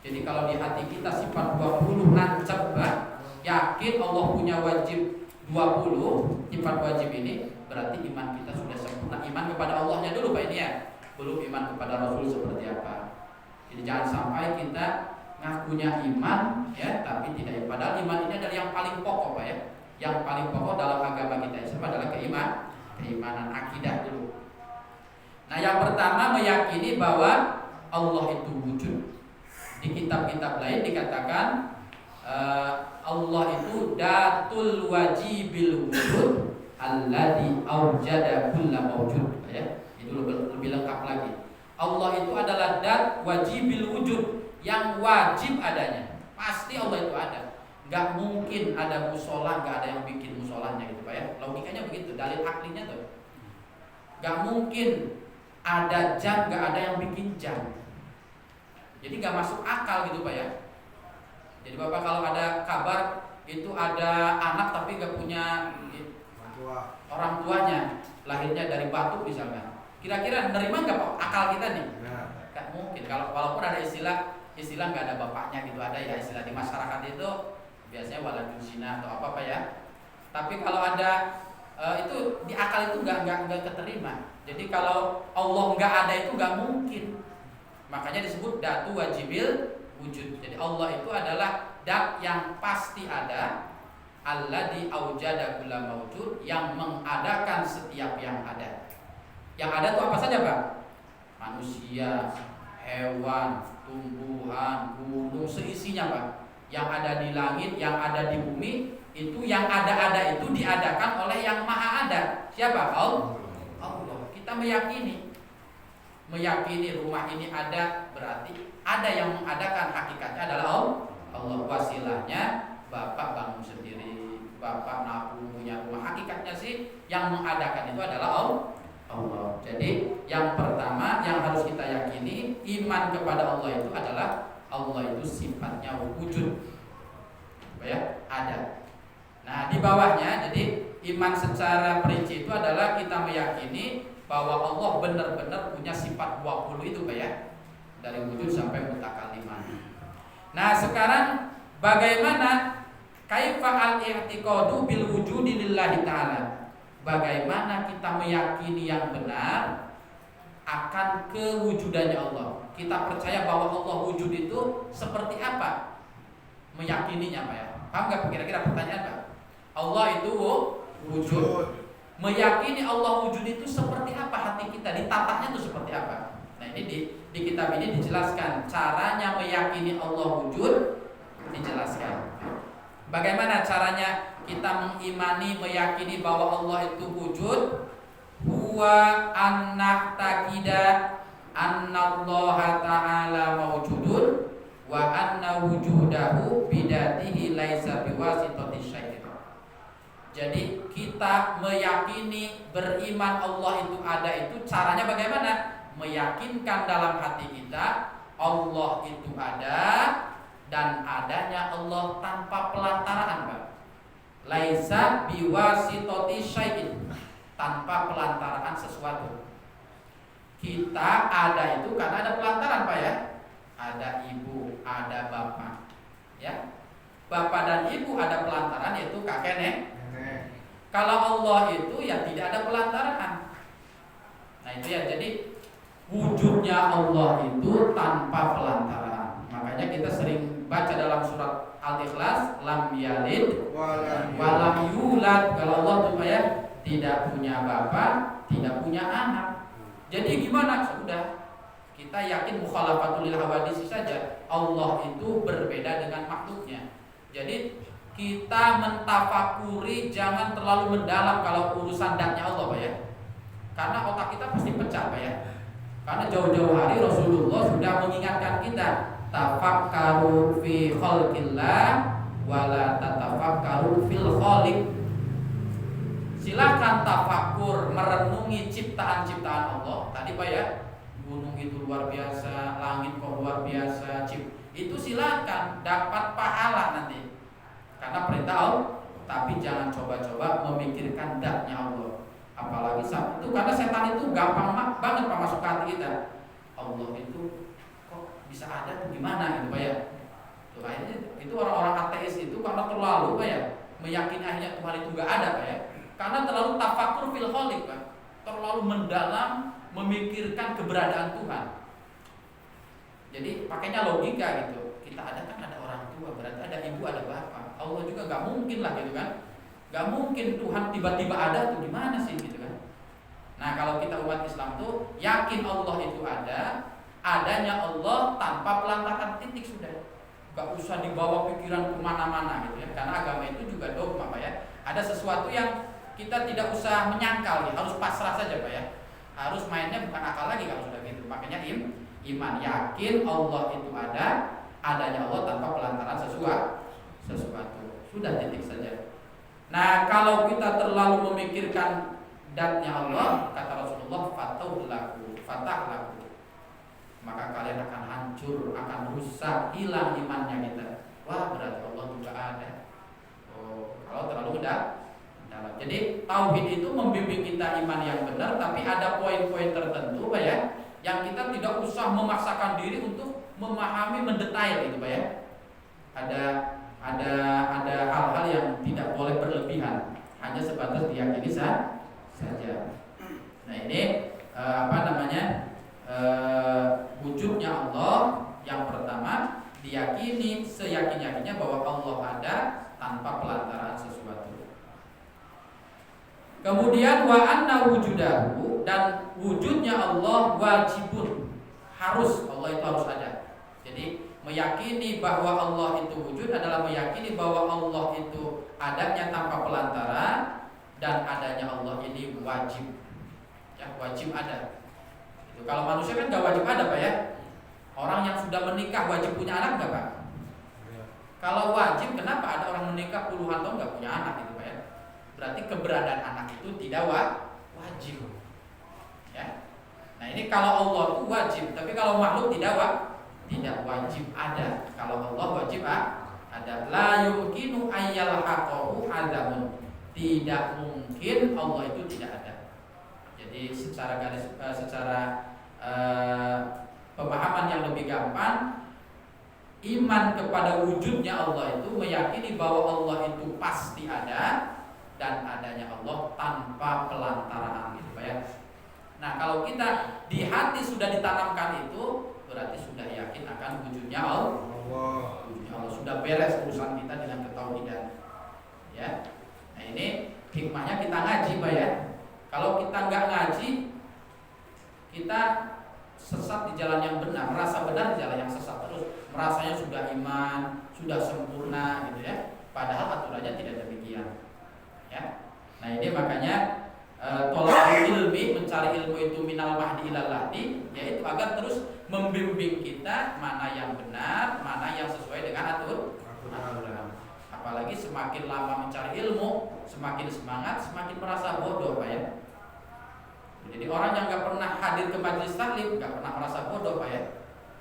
Jadi kalau di hati kita sifat 20 nancep Pak, yakin Allah punya wajib 20 sifat wajib ini, berarti iman kita sudah sempurna. Iman kepada Allahnya dulu Pak ini ya. belum iman kepada Rasul seperti apa. Jadi jangan sampai kita ngakunya iman ya, tapi tidak. Padahal iman ini adalah yang paling pokok Pak ya. Yang paling pokok dalam agama kita Islam adalah keimanan akidah dulu. Nah, yang pertama meyakini bahwa Allah itu wujud. Di kitab-kitab lain dikatakan Allah itu datul wajibil wujud alladzi aujada kulla mawjud ya. Itu lebih lengkap lagi. Allah itu adalah dat wajibil wujud, yang wajib adanya. Pasti Allah itu ada. Gak mungkin ada musola, gak ada yang bikin musolanya gitu Pak ya. Logikanya begitu, dalil aklinya tuh. Gak mungkin ada jam, gak ada yang bikin jam. Jadi gak masuk akal gitu Pak ya. Jadi Bapak kalau ada kabar itu ada anak tapi gak punya orang tuanya, lahirnya dari batu misalnya, kira-kira menerima gak Pak akal kita nih? Gak mungkin. Kalau walaupun ada istilah gak ada bapaknya gitu, ada ya istilah di masyarakat itu biasanya waladun zina atau apa ya. Tapi kalau ada itu di akal itu nggak keterima. Jadi kalau Allah nggak ada itu nggak mungkin. Makanya disebut datu wajibil wujud. Jadi Allah itu adalah dat yang pasti ada, alladzi aujada kulla mawjud, yang mengadakan setiap yang ada. Yang ada itu apa saja Pak? Manusia, hewan, tumbuhan, gunung, seisinya Pak. Yang ada di langit, yang ada di bumi, itu yang ada-ada itu diadakan oleh yang maha ada. Siapa? Allah. Kita meyakini rumah ini ada, berarti ada yang mengadakan, hakikatnya adalah Allah. Wasilahnya Bapak bangun sendiri, Bapak nabung punya rumah, hakikatnya sih yang mengadakan itu adalah Allah. Jadi yang pertama yang harus kita yakini, iman kepada Allah itu adalah Allah itu sifatnya wujud, ya, ada. Nah di bawahnya, jadi iman secara perinci itu adalah kita meyakini bahwa Allah benar-benar punya sifat 20 itu Pak ya, dari wujud sampai mutakalimah. Nah sekarang bagaimana kaifa al-i'tiqadu bil wujudi lillahi ta'ala, bagaimana kita meyakini yang benar akan kewujudannya Allah. Kita percaya bahwa Allah wujud itu seperti apa, meyakininya Pak ya. Paham gak kira-kira pertanyaan Pak? Allah itu wujud. Meyakini Allah wujud itu seperti apa, hati kita ditatanya itu seperti apa. Nah ini di kitab ini dijelaskan caranya meyakini Allah wujud, dijelaskan. Bagaimana caranya kita mengimani, meyakini bahwa Allah itu wujud? Huwa anna taqida annallaha ta'ala mawjudun wa anna wujudahu bidatihi laisa biwasitati syai'in. Jadi kita meyakini, beriman Allah itu ada, itu caranya bagaimana? Meyakinkan dalam hati kita Allah itu ada, dan adanya Allah tanpa pelantaran Pak. Laisa biwasitati syai'in, tanpa pelantaran sesuatu. Kita ada itu karena ada pelantaran Pak ya. Ada ibu, ada bapak, ya. Bapak dan ibu ada pelantaran, yaitu kakek nenek. Kalau Allah itu ya tidak ada pelantaran. Nah itu ya, jadi wujudnya Allah itu tanpa pelantaran. Makanya kita sering baca dalam surat Al-Ikhlas, lam yalid walam yulad. Kalau Allah itu ya tidak punya bapak, tidak punya anak. Jadi gimana? Sudah, kita yakin mukhalafatul lil hawadits saja. Allah itu berbeda dengan makhluknya. Jadi kita mentafakuri, jangan terlalu mendalam kalau urusan datnya Allah Pak ya. Karena otak kita pasti pecah Pak ya. Karena jauh-jauh hari Rasulullah sudah mengingatkan kita, tafakkaru fi khalqillah wala tatafakkaru fil khaliq. Silakan tafakur, merenungi ciptaan-ciptaan Allah. Tadi Pak ya, gunung itu luar biasa, langit kok luar biasa, itu silakan dapat pahala nanti. Karena perintah Allah, tapi jangan coba-coba memikirkan datnya Allah. Apalagi saat itu, karena setan itu gampang banget Pak masuk ke hati kita. Allah itu kok bisa ada tuh gimana gitu Pak ya. Tuh, akhirnya itu orang-orang ateis itu karena terlalu Pak ya meyakini akhirnya Tuhan itu gak ada Pak ya. Karena terlalu tafakur fil khaliq Pak. Terlalu mendalam memikirkan keberadaan Tuhan. Jadi pakainya logika gitu. Kita ada kan ada orang tua, berarti ada ibu, ada bapak. Allah juga nggak mungkin lah gitu kan. Nggak mungkin Tuhan tiba-tiba ada tuh, gimana sih gitu kan. Nah kalau kita umat Islam tuh yakin Allah itu ada, adanya Allah tanpa pelantaran titik sudah. Gak usah dibawa pikiran kemana-mana gitu ya. Karena agama itu juga dogma Pak ya. Ada sesuatu yang kita tidak usah menyangkal ya, harus pasrah saja Pak ya. Harus mainnya bukan akal lagi kalau sudah gitu. Makanya iman, yakin Allah itu ada, adanya Allah tanpa pelantaran sesuatu. Sudah titik saja. Nah kalau kita terlalu memikirkan datnya Allah, kata Rasulullah, fatah laku, maka kalian akan hancur, akan rusak, hilang imannya kita. Wah berarti Allah juga ada. Oh, kalau terlalu dalam. Jadi tauhid itu membimbing kita iman yang benar, tapi ada poin-poin tertentu Pak ya, yang kita tidak usah memaksakan diri untuk memahami mendetail itu Pak ya. Ada hal-hal yang tidak boleh berlebihan, hanya sebatas diyakini saja. Nah ini wujudnya Allah yang pertama diyakini seyakin-yakinnya bahwa Allah ada tanpa pelantaran sesuatu. Kemudian wa anna wujudahu, dan wujudnya Allah wajibun, harus, Allah itu harus ada. Jadi meyakini bahwa Allah itu wujud adalah meyakini bahwa Allah itu adanya tanpa pelantaran, dan adanya Allah ini wajib. Ya, wajib ada. Itu kalau manusia kan gak wajib ada Pak ya. Orang yang sudah menikah wajib punya anak gak Pak? Ya. Kalau wajib, kenapa ada orang menikah puluhan tahun gak punya anak gitu Pak ya? Berarti keberadaan anak itu tidak wajib. Ya. Nah ini kalau Allah itu wajib, tapi kalau makhluk tidak wajib ada. Kalau Allah wajib ada. La yumkinu ayyal haqqahu adamun. Tidak mungkin Allah itu tidak ada. Jadi secara pemahaman yang lebih gampang, iman kepada wujudnya Allah itu meyakini bahwa Allah itu pasti ada, dan adanya Allah tanpa pelantaran gitu Pak ya. Nah kalau kita di hati sudah ditanamkan itu, berarti sudah yakin akan wujudnya Allah. Wujudnya Allah sudah beres urusan kita dengan ketauhidan. Ya. Nah ini hikmahnya kita ngaji Pak ya. Kalau kita nggak ngaji, kita sesat di jalan yang benar, merasa benar di jalan yang sesat terus, merasanya sudah iman, sudah sempurna gitu ya. Padahal aturannya tidak demikian. Ya. Nah ini makanya tolakul ilmi, mencari ilmu itu minal mahdi ilal lahdi, yaitu agar terus membimbing kita mana yang benar, mana yang sesuai dengan aturan. Apalagi semakin lama mencari ilmu, semakin semangat, semakin merasa bodoh Pak ya. Jadi orang yang nggak pernah hadir ke majelis taklim nggak pernah merasa bodoh Pak ya.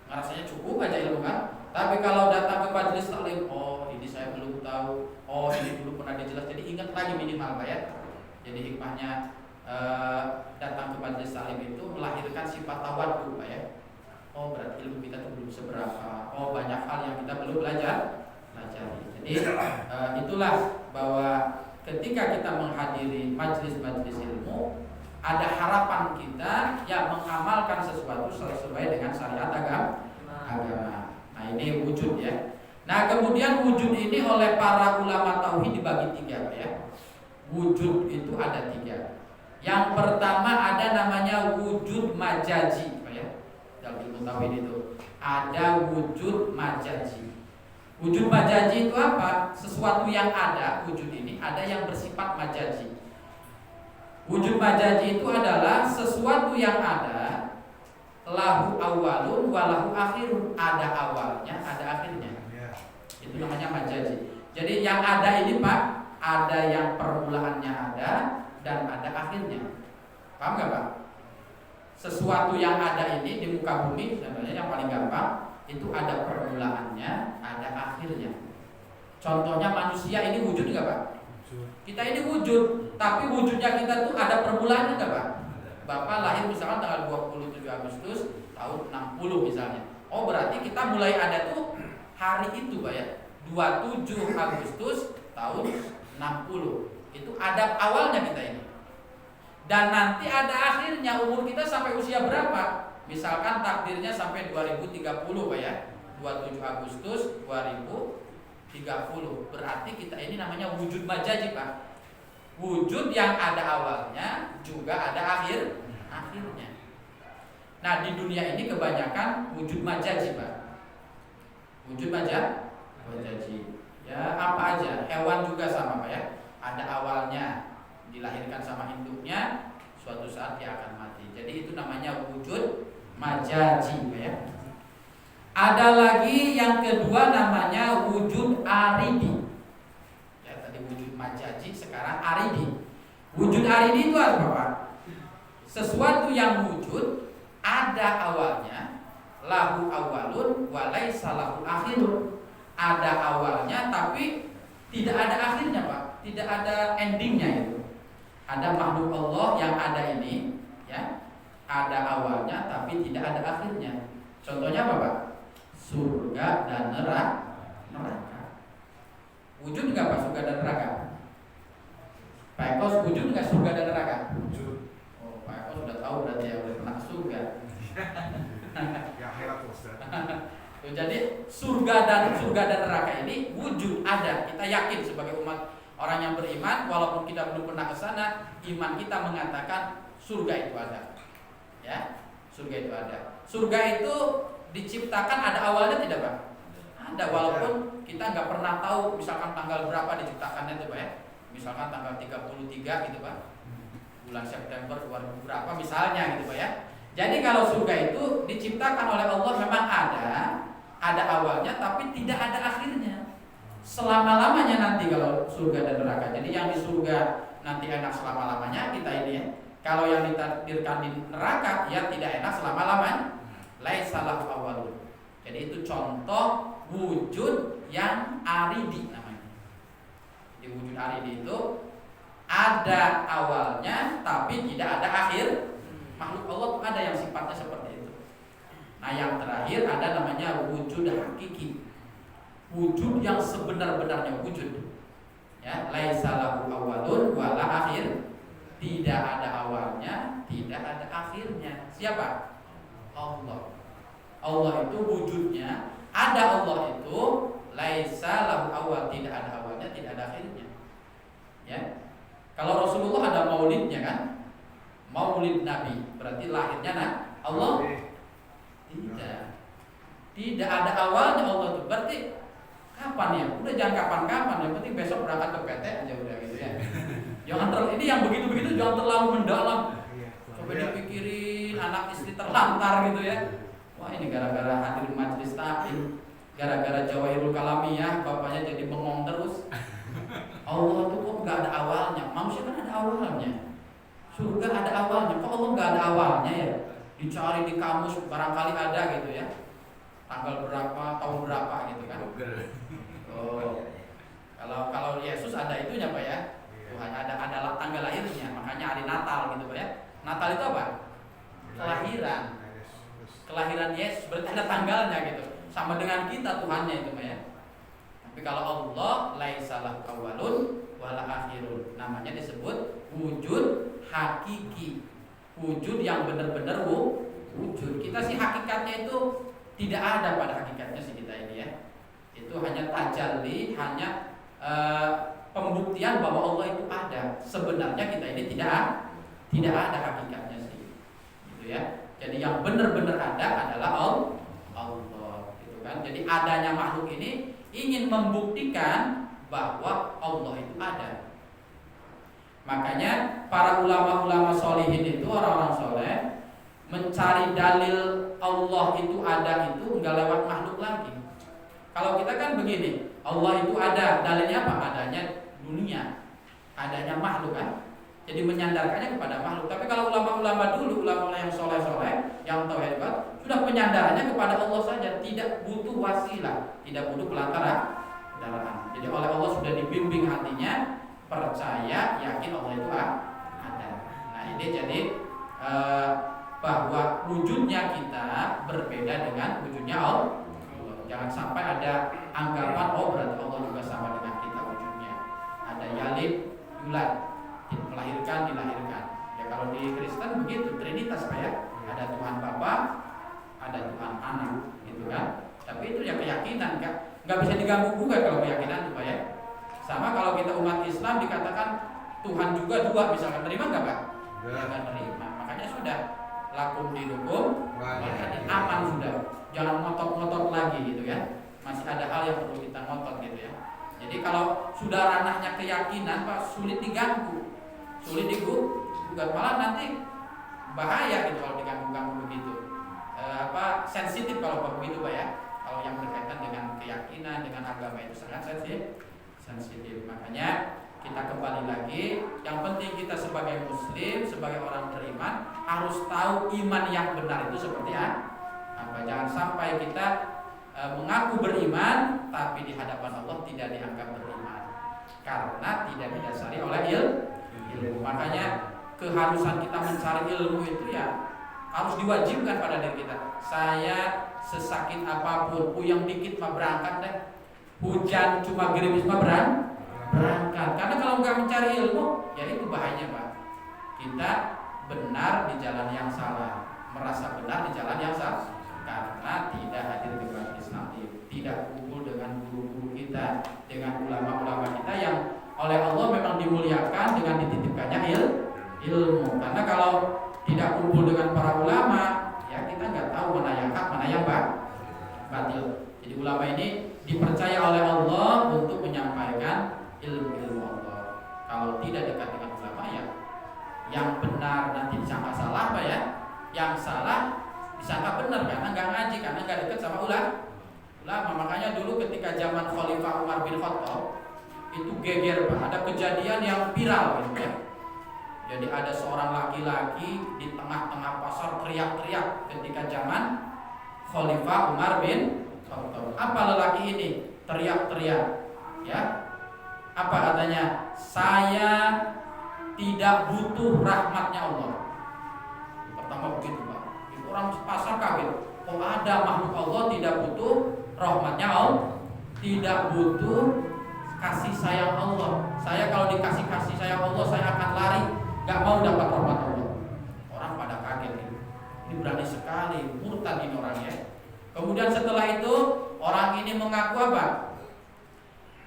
Ngerasanya cukup aja ilmu kan. Tapi kalau datang ke majelis taklim, oh ini saya belum tahu, oh ini belum pernah dijelas, jadi ingat lagi minimal Pak ya. Jadi hikmahnya datang ke majelis taklim itu melahirkan sifat tawadhu Pak ya. Oh berarti ilmu kita itu belum seberapa. Oh banyak hal yang kita belum belajar. Jadi itulah bahwa ketika kita menghadiri majelis-majelis ilmu, ada harapan kita yang mengamalkan sesuatu sesuai dengan syariat agama. Nah ini wujud ya. Nah kemudian wujud ini oleh para ulama tauhid dibagi tiga ya. Wujud itu ada tiga. Yang pertama ada namanya wujud majazi ya. Dalam ilmu tauhid itu ada wujud majazi. Wujud majazi itu apa? Sesuatu yang ada, wujud ini ada yang bersifat majazi. Wujud majazi itu adalah sesuatu yang ada, lahu awalun walahu akhirun, ada awalnya, ada akhirnya. Itu namanya majazi. Jadi yang ada ini Pak, ada yang permulaannya ada dan ada akhirnya. Paham gak Pak? Sesuatu yang ada ini di muka bumi, sebenarnya yang paling gampang itu ada permulaannya, ada akhirnya. Contohnya manusia ini wujud nggak Pak? Kita ini wujud, tapi wujudnya kita tuh ada permulaannya nggak Pak? Bapak lahir misalkan tanggal 27 Agustus tahun 60 misalnya. Oh berarti kita mulai ada tuh hari itu Pak ya, 27 Agustus tahun 60. Itu ada awalnya kita ini. Dan nanti ada akhirnya, umur kita sampai usia berapa? Misalkan takdirnya sampai 2030 Pak ya, 27 Agustus 2030. Berarti kita ini namanya wujud majazi Pak. Wujud yang ada awalnya juga ada akhirnya. Nah di dunia ini kebanyakan wujud majazi Pak. Wujud majazi. Ya apa aja, hewan juga sama Pak ya. Ada awalnya, dilahirkan sama induknya, suatu saat dia akan mati. Jadi itu namanya wujud majazi Pak ya. Ada lagi yang kedua namanya wujud aridi. Wujud majazi, sekarang aridi. Wujud aridi itu apa Pak? Sesuatu yang wujud ada awalnya, lahu awalun walaisa lahu akhirun. Ada awalnya tapi tidak ada akhirnya Pak, tidak ada endingnya itu. Ada makhluk Allah yang ada ini ya, ada awalnya tapi tidak ada akhirnya. Contohnya apa Pak? Surga dan neraka. Wujud nggak Pak surga dan neraka? Pak Eko wujud nggak surga dan neraka? Wujud. Oh Pak Eko sudah tahu berarti ya, udah pernah surga. Ya akhirat Ustaz. Jadi surga dan neraka ini wujud ada. Kita yakin sebagai umat orang yang beriman, walaupun kita belum pernah ke sana, iman kita mengatakan surga itu ada. Ya, surga itu ada. Surga itu diciptakan ada awalnya tidak Pak? Ada, walaupun kita nggak pernah tahu misalkan tanggal berapa diciptakannya itu Pak ya. Misalkan tanggal 33 gitu Pak, bulan September 2000 berapa misalnya gitu Pak ya. Jadi kalau surga itu diciptakan oleh Allah memang ada awalnya tapi tidak ada akhirnya. Selama-lamanya nanti kalau surga dan neraka. Jadi yang di surga nanti enak selama-lamanya kita ini ya. Kalau yang ditakdirkan di neraka ya tidak enak selama-lamanya. Laisa lahu awalun. Jadi itu contoh wujud yang aridi namanya. Di wujud aridi itu ada awalnya tapi tidak ada akhir. Makhluk Allah tuh ada yang sifatnya seperti itu. Nah yang terakhir ada namanya wujud hakiki. Wujud yang sebenar-benarnya wujud. Ya, laisa lahu awalun wala akhir. Tidak ada awalnya, tidak ada akhirnya. Siapa? Allah. Allah itu wujudnya, ada Allah itu laisa lahu awal, tidak ada awalnya, tidak ada akhirnya. Ya. Kalau Rasulullah ada maulidnya kan? Maulid Nabi, berarti lahirnya Allah? Tidak. Tidak ada awalnya Allah itu. Berarti kapan ya? Udah jangan kapan-kapan, yang penting besok berangkat ke PT aja udah gitu ya. Jangan ini yang begitu-begitu jangan terlalu mendalam. Coba dipikirin anak istri terlantar gitu ya. Wah ini gara-gara hadir majelis taklim, gara-gara Jawahirul Kalamiyah, bapaknya jadi bengong terus. Allah itu kok nggak ada awalnya? Manusia kan ada awalnya. Surga ada awalnya, kok Allah nggak ada awalnya ya? Dicari di kamus barangkali ada gitu ya. Tanggal berapa, tahun berapa gitu kan? Oh, kalau Yesus ada itunya Pak ya. Tuhan ada tanggal lahirnya, makanya hari Natal gitu Pak ya. Natal itu apa? Kelahiran Yesus, berarti ada tanggalnya gitu. Sama dengan kita Tuhannya itu Pak ya. Tapi kalau Allah laisa lahu awalun wala akhirun, namanya disebut wujud hakiki. Wujud yang benar-benar wujud. Kita sih hakikatnya itu tidak ada pada hakikatnya sih kita ini ya. Itu hanya tajalli, hanya pembuktian bahwa Allah itu ada. Sebenarnya kita ini tidak ada hakikatnya sih. Gitu ya. Jadi yang benar-benar ada adalah Allah, gitu kan. Jadi adanya makhluk ini ingin membuktikan bahwa Allah itu ada. Makanya para ulama-ulama solihin itu, orang-orang soleh, mencari dalil Allah itu ada itu enggak lewat makhluk lagi. Kalau kita kan begini, Allah itu ada, dalilnya apa? Adanya dunia, adanya makhluk kan. Jadi menyandarkannya kepada makhluk. Tapi kalau ulama-ulama dulu, ulama yang soleh-soleh, yang tauhid hebat, sudah penyandarannya kepada Allah saja, tidak butuh wasilah, tidak butuh pelantaran. Jadi oleh Allah sudah dibimbing hatinya, percaya, yakin Allah itu ada. Nah ini jadi bahwa wujudnya kita berbeda dengan wujudnya Allah. Jangan sampai ada anggapan berarti Allah juga sama dengan kita wujudnya. Ada yalid, yulad, melahirkan, dilahirkan. Ya kalau Kalau di Kristen begitu, Trinitas Pak ya. Ada Tuhan Bapa, ada Tuhan Anak, gitu kan. Tapi itu ya keyakinan kan, nggak bisa diganggu juga kalau keyakinan itu Pak ya. Sama kalau kita umat Islam dikatakan Tuhan juga dua, misalkan terima nggak Pak? Nggak terima. Makanya sudah lakum dinukum, aman sudah. Jangan ngotot-ngotot lagi gitu ya. Masih ada hal yang perlu kita ngotot gitu ya. Jadi kalau sudah ranahnya keyakinan Pak, sulit diganggu, sulit digugat, malah nanti bahaya gitu kalau diganggu-ganggu begitu. Sensitif kalau begitu Pak ya. Kalau yang berkaitan dengan keyakinan, dengan agama itu sangat sensitif. Makanya kita kembali lagi, yang penting kita sebagai muslim, sebagai orang beriman harus tahu iman yang benar itu seperti apa. Jangan sampai kita mengaku beriman tapi di hadapan Allah tidak dianggap beriman karena tidak didasari oleh ilmu. Makanya keharusan kita mencari ilmu itu ya harus diwajibkan pada diri kita. Saya sesakit apapun, puyeng dikit mah berangkat deh. Hujan cuma gerimis mah berangkat. Karena kalau nggak mencari ilmu, ya itu bahayanya Pak. Kita benar di jalan yang salah, merasa benar di jalan yang salah karena tidak hadir di majelis taklim, tidak kumpul dengan guru-guru kita, dengan ulama-ulama kita yang oleh Allah memang dimuliakan dengan dititipkannya ilmu. Karena kalau tidak kumpul dengan para ulama, ya kita nggak tahu mana yang hak, mana yang batil. Jadi ulama ini dipercaya oleh Allah untuk menyampaikan ilmu Allah. Kalau tidak dekat dengan ulama ya, yang benar nanti disangka salah Pak ya, yang salah disangka benar karena nggak ngaji, karena nggak dekat sama ulama. Makanya dulu ketika zaman Khalifah Umar bin Khattab itu geger Pak, ada kejadian yang viral gitu ya. Jadi ada seorang laki-laki di tengah-tengah pasar teriak-teriak ketika zaman Khalifah Umar bin Khattab. Apa lelaki ini teriak-teriak? Ya, apa katanya? Saya tidak butuh rahmatnya Allah. Pertama begitu Pak. Itu orang pasar kaget. Oh ada makhluk Allah tidak butuh rahmatnya Allah, tidak butuh kasih sayang Allah. Saya kalau dikasih kasih sayang Allah saya akan lari, gak mau dapat rahmat Allah. Orang pada kaget ini. Ini berani sekali, murtad ini orangnya. Kemudian setelah itu orang ini mengaku apa?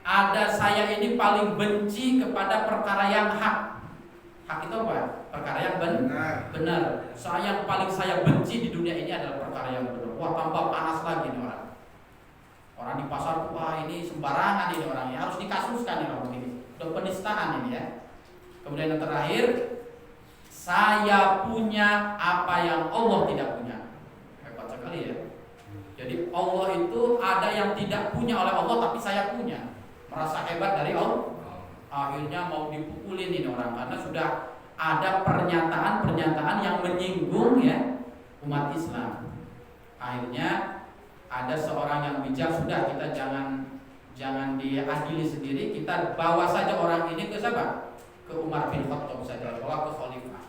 Ada saya ini paling benci kepada perkara yang hak. Hak itu apa? Perkara yang benar. Yang paling saya benci di dunia ini adalah perkara yang benar. Wah tambah panas lagi nih orang. Orang di pasar, wah ini sembarangan ini orang ini, harus dikasuskan ini orang ini. Udah penistaan ini ya. Kemudian yang terakhir, saya punya apa yang Allah tidak punya. Hebat sekali ya. Jadi Allah itu ada yang tidak punya oleh Allah tapi saya punya. Merasa hebat dari Allah. Akhirnya mau dipukulin ini orang karena sudah ada pernyataan-pernyataan yang menyinggung ya umat Islam. Akhirnya ada seorang yang bijak, sudah kita jangan diadili sendiri, kita bawa saja orang ini ke siapa? Ke Umar bin Khattab saja, bawa ke Khalifah.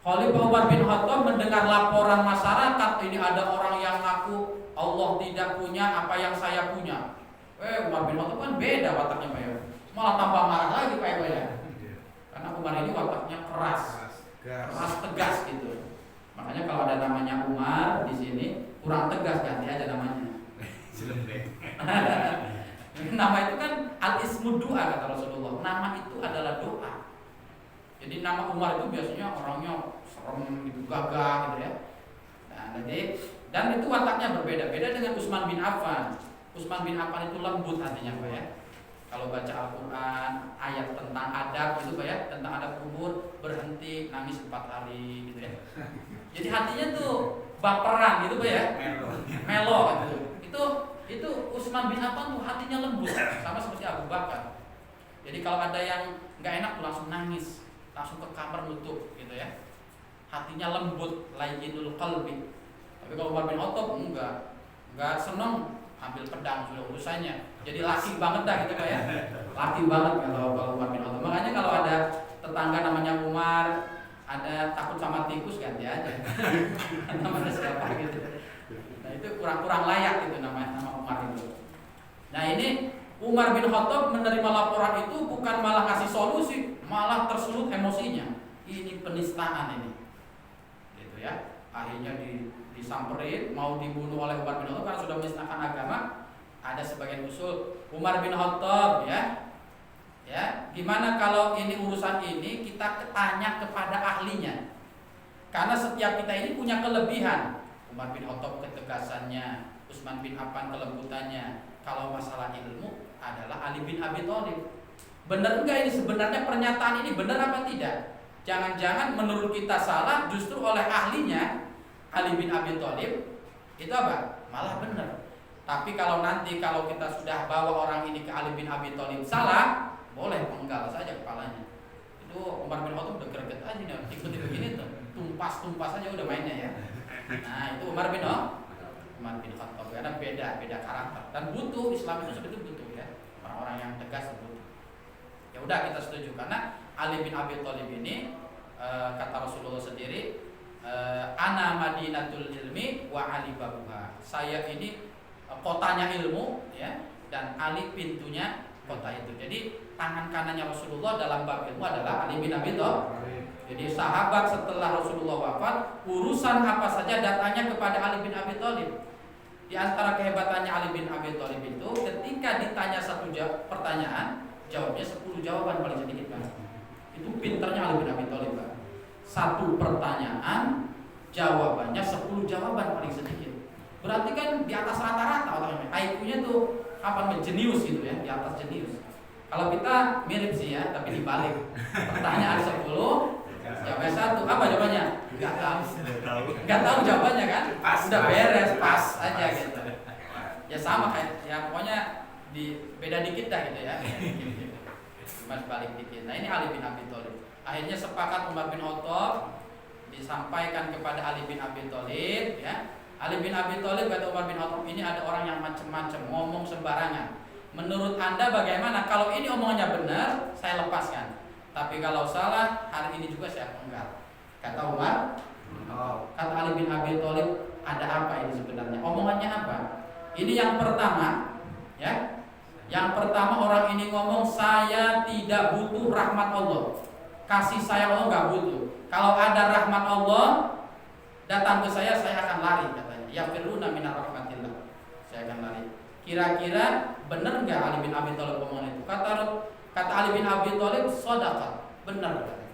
Khalifah Umar bin Khattab mendengar laporan masyarakat, ini ada orang yang ngaku Allah tidak punya apa yang saya punya. Umar bin Khattab kan beda wataknya Pak ya. Malah tambah marah lagi Pak ya. Karena Umar ini wataknya keras tegas gitu. Makanya kalau ada namanya Umar di sini kurang tegas, ganti aja namanya. Nama itu kan al-ismu doa kata Rasulullah. Nama itu adalah doa. Jadi nama Umar itu biasanya orangnya serem gitu, gagah gitu ya. Nah, dan itu wataknya berbeda-beda dengan Utsman bin Affan. Utsman bin Affan itu lembut hatinya Pak ya. Kalau baca Al-Quran, ayat tentang adab gitu Pak ya, tentang adab kubur, berhenti nangis 4 hari gitu ya. Jadi hatinya tuh baperan gitu Pak ya, melo gitu. Itu Utsman bin Affan tuh hatinya lembut, sama seperti Abu Bakar. Jadi kalau ada yang nggak enak tuh langsung nangis, langsung ke kamar nutup gitu ya. Hatinya lembut, layyinul qalbi. Tapi kalau Umar bin Khattab enggak seneng, ambil pedang sudah urusannya. Jadi laki banget dah gitu Pak ya. Laki banget kalau Umar bin Khattab. Makanya kalau ada tetangga namanya Umar, ada takut sama tikus ganti aja. Namanya siapa gitu. Nah itu kurang layak gitu nama Umar itu. Nah ini Umar bin Khattab menerima laporan itu bukan malah kasih solusi, malah tersulut emosinya. ini penistaan ini, gitu ya. Akhirnya disamperin, mau dibunuh oleh Umar bin Khattab karena sudah menistakan agama. Ada sebagian usul Umar bin Khattab, ya, gimana kalau ini urusan ini kita tanya kepada ahlinya, karena setiap kita ini punya kelebihan. Umar bin Khattab ketegasannya, Utsman bin Affan kelembutannya. Kalau masalah ilmu adalah Ali bin Abi Thalib. Benar enggak ini sebenarnya pernyataan ini benar apa tidak? Jangan-jangan menurut kita salah, justru oleh ahlinya Ali bin Abi Thalib itu apa? Malah benar. Tapi kalau kita sudah bawa orang ini ke Ali bin Abi Thalib salah, boleh penggal saja kepalanya. Itu Umar bin Khattab udah greget aja nih, ikuti begini tuh, tumpas aja udah mainnya ya. Nah itu Umar bin Khattab karena beda karakter dan butuh Islam itu sebetulnya butuh ya orang-orang yang tegas butuh. Ya udah kita setuju karena Ali bin Abi Thalib ini kata Rasulullah sendiri, ana madinatul ilmi wa Ali babuha. Saya ini kotanya ilmu ya, dan Ali pintunya kota itu. Jadi tangan kanannya Rasulullah dalam bab ilmu adalah Ali bin Abi Thalib. Jadi sahabat setelah Rasulullah wafat, urusan apa saja datanya kepada Ali bin Abi Thalib. Di antara kehebatannya Ali bin Abi Thalib itu ketika ditanya satu pertanyaan, jawabnya 10 jawaban paling sedikit kan. Itu pinternya Ali bin Abi Thalib kan. Satu pertanyaan jawabannya 10 jawaban paling sedikit. Berarti kan di atas rata-rata orangnya. IQ-nya tuh jenius gitu ya, di atas jenius. Kalau kita mirip sih ya, tapi dibalik. Pertanyaan 10, jawabnya 1. Apa jawabannya? Enggak tahu jawabannya kan? Udah beres, pas aja gitu. Ya sama kayak ya pokoknya beda dikit dah gitu ya. Cuma balik dikit. Nah, ini Ali bin Abi Thalib. Akhirnya sepakat Umar bin Khattab disampaikan kepada Ali bin Abi Thalib ya. Ali bin Abi Thalib kata Umar bin Khattab, ini ada orang yang macam-macam, ngomong sembarangan. Menurut Anda bagaimana? Kalau ini omongannya benar, saya lepaskan. Tapi kalau salah, hari ini juga saya penggal. Kata Umar, kata Ali bin Abi Thalib, ada apa ini sebenarnya? Omongannya apa? Ini yang pertama, ya. Yang pertama orang ini ngomong, saya tidak butuh rahmat Allah. Kasih sayang Allah nggak butuh. Kalau ada rahmat Allah datang ke saya akan lari katanya. Ya firuna minar rahmatillah. Saya akan lari. Kira-kira benar nggak Ali bin Abi Thalib ngomong itu? Kata Ali bin Abi Thalib, shadaqah. Benar katanya.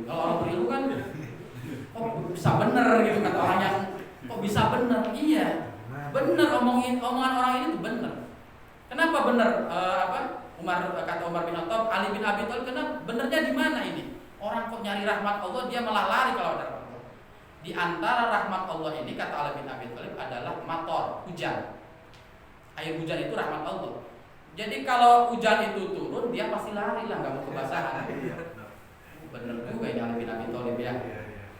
Kalau orang berilmu kan kok bisa benar gitu, kata orang yang kok bisa benar? Iya. Benar omongan orang ini tuh benar. Kenapa benar? Kata Umar bin Khattab, Ali bin Abi Thalib, kenapa benernya di mana ini? Orang kok nyari rahmat Allah, dia malah lari kalau ada rahmat Allah. Di antara rahmat Allah ini kata Ali bin Abi Thalib adalah mator, hujan. Air hujan itu rahmat Allah. Jadi kalau hujan itu turun, dia pasti lari lah, nggak mau kebasahan. Bener juga ini Ali bin Abi Thalib ya.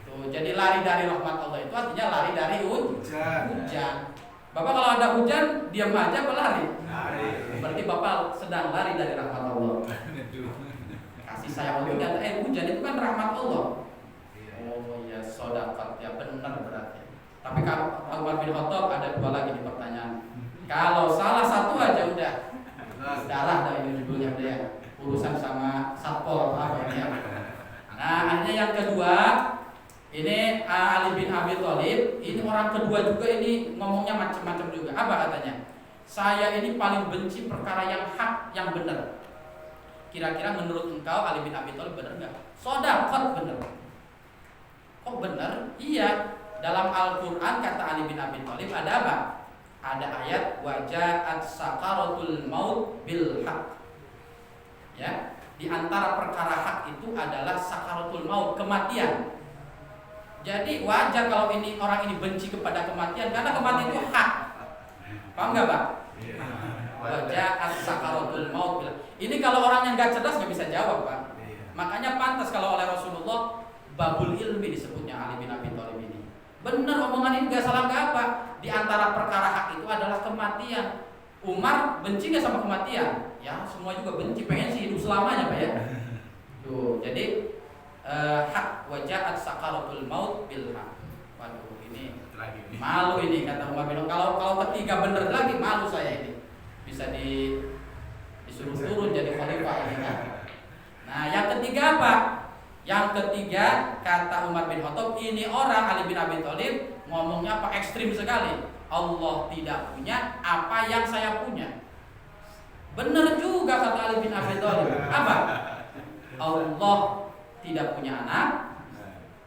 Tuh, jadi lari dari rahmat Allah itu artinya lari dari hujan. Bapak kalau ada hujan, diam aja apa lari? Berarti Bapak sedang lari dari rahmat Allah. Kasih sayang Allah, hujan itu kan rahmat Allah. Oh ya, shadaqah ya, benar berarti. Tapi kalau Umar bin Khattab ada dua lagi di pertanyaan. Kalau salah satu aja udah darah dah ini judulnya dia. Urusan sama satpol apa ini ya. Nah, akhirnya yang kedua ini Ali bin Abi Thalib, ini orang kedua juga ini ngomongnya macam-macam juga. Apa katanya? Saya ini paling benci perkara yang hak, yang benar. Kira-kira menurut engkau Ali bin Abi Thalib benar enggak? Shadaqah benar. Kok benar? Iya. Dalam Al-Qur'an kata Ali bin Abi Thalib ada apa? Ada ayat waja'at sakaratul maut bil haq. Ya, di antara perkara hak itu adalah sakaratul maut, kematian. Jadi wajar kalau ini orang ini benci kepada kematian karena kematian itu hak. Paham nggak, Pak? Waja'at sakaratul maut bil haq. Ini kalau orang yang nggak cerdas nggak bisa jawab, Pak. Makanya pantas kalau oleh Rasulullah babul ilmi disebutnya Ali bin Abi Thalib ini. Benar omongan ini nggak salah nggak apa. Di antara perkara hak itu adalah kematian. Umar benci nggak sama kematian? Ya semua juga benci, pengen sih hidup selamanya Pak ya. Tuh, jadi hak waja'at sakaratul maut bil haq. Waduh ini malu ini kata Umar bin Khattab. Kalau ketiga bener lagi malu saya ini. Bisa disuruh turun jadi khalifah ini kan. Nah yang ketiga apa? Yang ketiga, kata Umar bin Khattab, ini orang Ali bin Abi Thalib ngomongnya apa ekstrim sekali. Allah tidak punya apa yang saya punya. Benar juga kata Ali bin Abi Thalib. Apa? Allah tidak punya anak,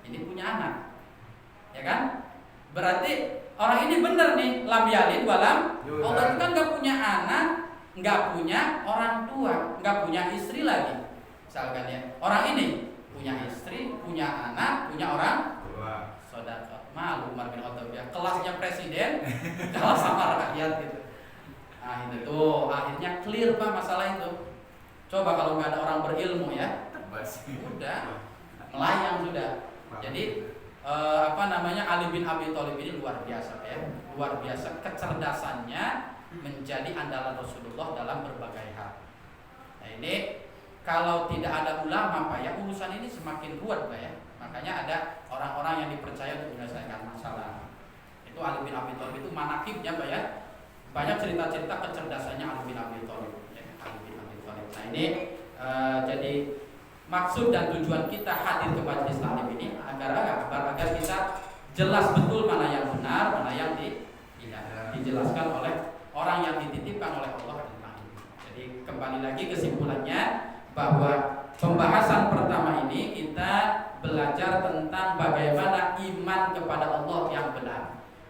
ini punya anak. Ya kan? Berarti orang ini benar nih, lam yalid walam. Allah itu kan nggak punya anak, nggak punya orang tua, nggak punya istri lagi. Misalkan ya, orang ini punya istri, punya anak, punya orang saudara. Malu Umar bin Khattab ya, kelasnya presiden kalah sama rakyat gitu. Nah itu tuh akhirnya clear Pak masalah itu. Coba kalau nggak ada orang berilmu ya, udah melayang sudah. Jadi Ali bin Abi Thalib ini luar biasa ya, luar biasa kecerdasannya menjadi andalan Rasulullah dalam berbagai hal. Nah ini kalau tidak ada ulama Pak ya, urusan ini semakin ruwet Pak ya. Makanya ada orang-orang yang dipercaya untuk menyelesaikan masalah. Itu Ali bin Abi Thalib itu manakibnya Pak ya. Banyak cerita-cerita kecerdasannya Ali bin Abi Thalib ya, Ali bin Abi Thalib. Nah ini jadi maksud dan tujuan kita hadir ke majelis taklim ini agar kita jelas betul mana yang benar, mana yang tidak dijelaskan oleh orang yang dititipkan oleh Allah tentang ini. Jadi kembali lagi kesimpulannya bahwa pembahasan pertama ini kita belajar tentang bagaimana iman kepada Allah yang benar.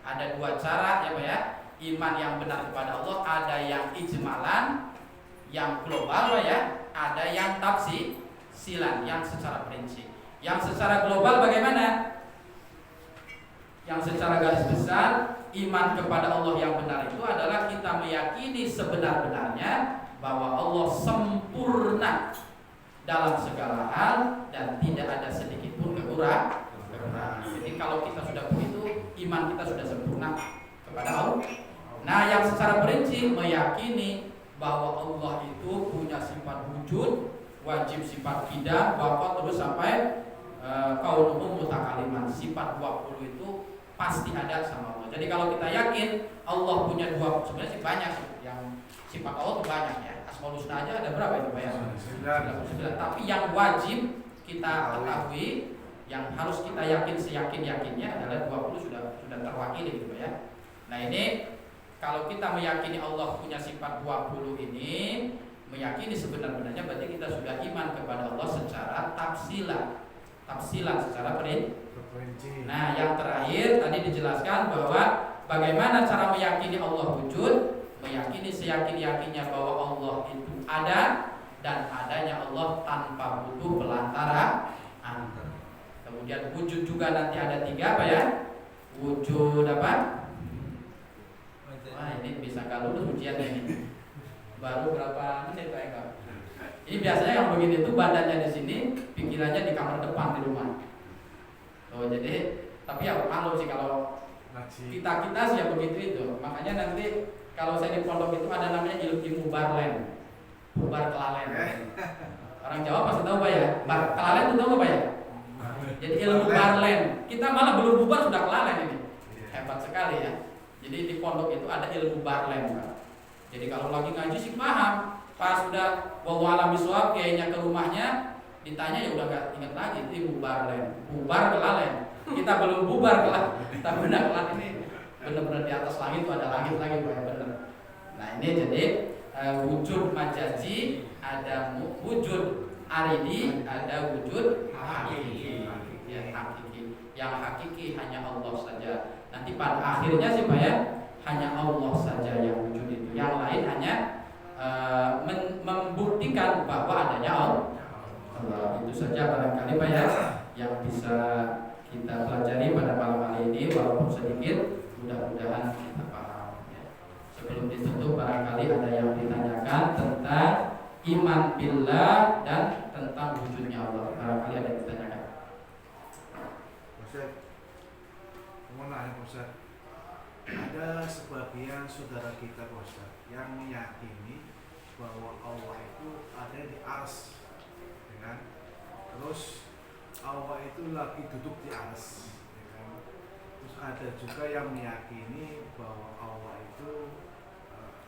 Ada dua cara ya Pak ya. Iman yang benar kepada Allah ada yang ijmalan, yang global Pak ya, ada yang tafsilan, yang secara prinsip. Yang secara global bagaimana? Yang secara garis besar, iman kepada Allah yang benar itu adalah kita meyakini sebenar-benarnya bahwa Allah sempurna dalam segala hal dan tidak ada sedikit pun kekurangan. Jadi kalau kita sudah begitu, iman kita sudah sempurna kepada Allah. Nah, yang secara prinsip meyakini bahwa Allah itu punya sifat wujud, wajib sifat qidam, baqa terus sampai kaunuhu mutakaliman. Sifat 20 itu pasti ada sama Allah. Jadi kalau kita yakin Allah punya sebenarnya sih banyak sih yang sifat Allah itu banyak ya. Asmaul Husna aja ada berapa itu Pak ya? 99. Tapi yang wajib kita ketahui, yang harus kita yakin seyakin-yakinnya adalah 20 sudah terwakili gitu Pak ya. Nah ini kalau kita meyakini Allah punya sifat 20 ini, meyakini sebenar-benarnya berarti kita sudah iman kepada Allah secara tafsilan secara perinci. Nah yang terakhir tadi dijelaskan bahwa bagaimana cara meyakini Allah wujud, meyakini seyakin-yakinnya bahwa Allah itu ada dan adanya Allah tanpa butuh pelantara. Kemudian wujud juga nanti ada 3 apa ya? Wujud apa? Wah ini bisa nggak lulus ujian ini. Baru berapa menit Pak Eka? Ini biasanya yang begini itu badannya di sini, pikirannya di kamar depan di rumah. Oh jadi tapi ya malu sih kalau kita sih ya begitu itu. Makanya nanti kalau saya di pondok itu ada namanya ilmu barlen, bubar kelalen. Orang Jawa pasti tahu Pak ya. Kelalen itu tahu nggak Pak ya? Jadi ilmu barlen. Kita malah belum bubar sudah kelalen ini. Hebat sekali ya. Jadi di pondok itu ada ilmu barlen Pak. Jadi kalau lagi ngaji sih paham. Pas sudah bawa alam biswab kayaknya ke rumahnya ditanya ya udah nggak ingat lagi itu bubar kelalen. Kita belum bubar kelalen. Tapi benar kelalen ini benar-benar di atas langit itu ada langit lagi Pak benar. Nah ini jadi wujud majazi, ada wujud aridi, ada wujud hakiki. Ya, hakiki. Yang hakiki hanya Allah saja. Nanti pada akhirnya sih Pak ya, hanya Allah saja yang wujud itu. Yang lain hanya membuktikan bahwa adanya Allah. Itu saja barangkali Pak ya yang bisa kita pelajari pada malam hari ini walaupun sedikit, mudah-mudahan kita paham ya. Sebelum ditutup barangkali ada yang ditanyakan tentang iman billah dan tentang wujudnya Allah. Barangkali ada yang ditanyakan. Ustaz, mau nanya Ustaz, ada sebagian saudara kita Ustaz yang meyakini bahwa Allah itu ada di ars, ya kan? Terus Allah itu lagi duduk di ars, ya kan? Terus ada juga yang meyakini bahwa Allah itu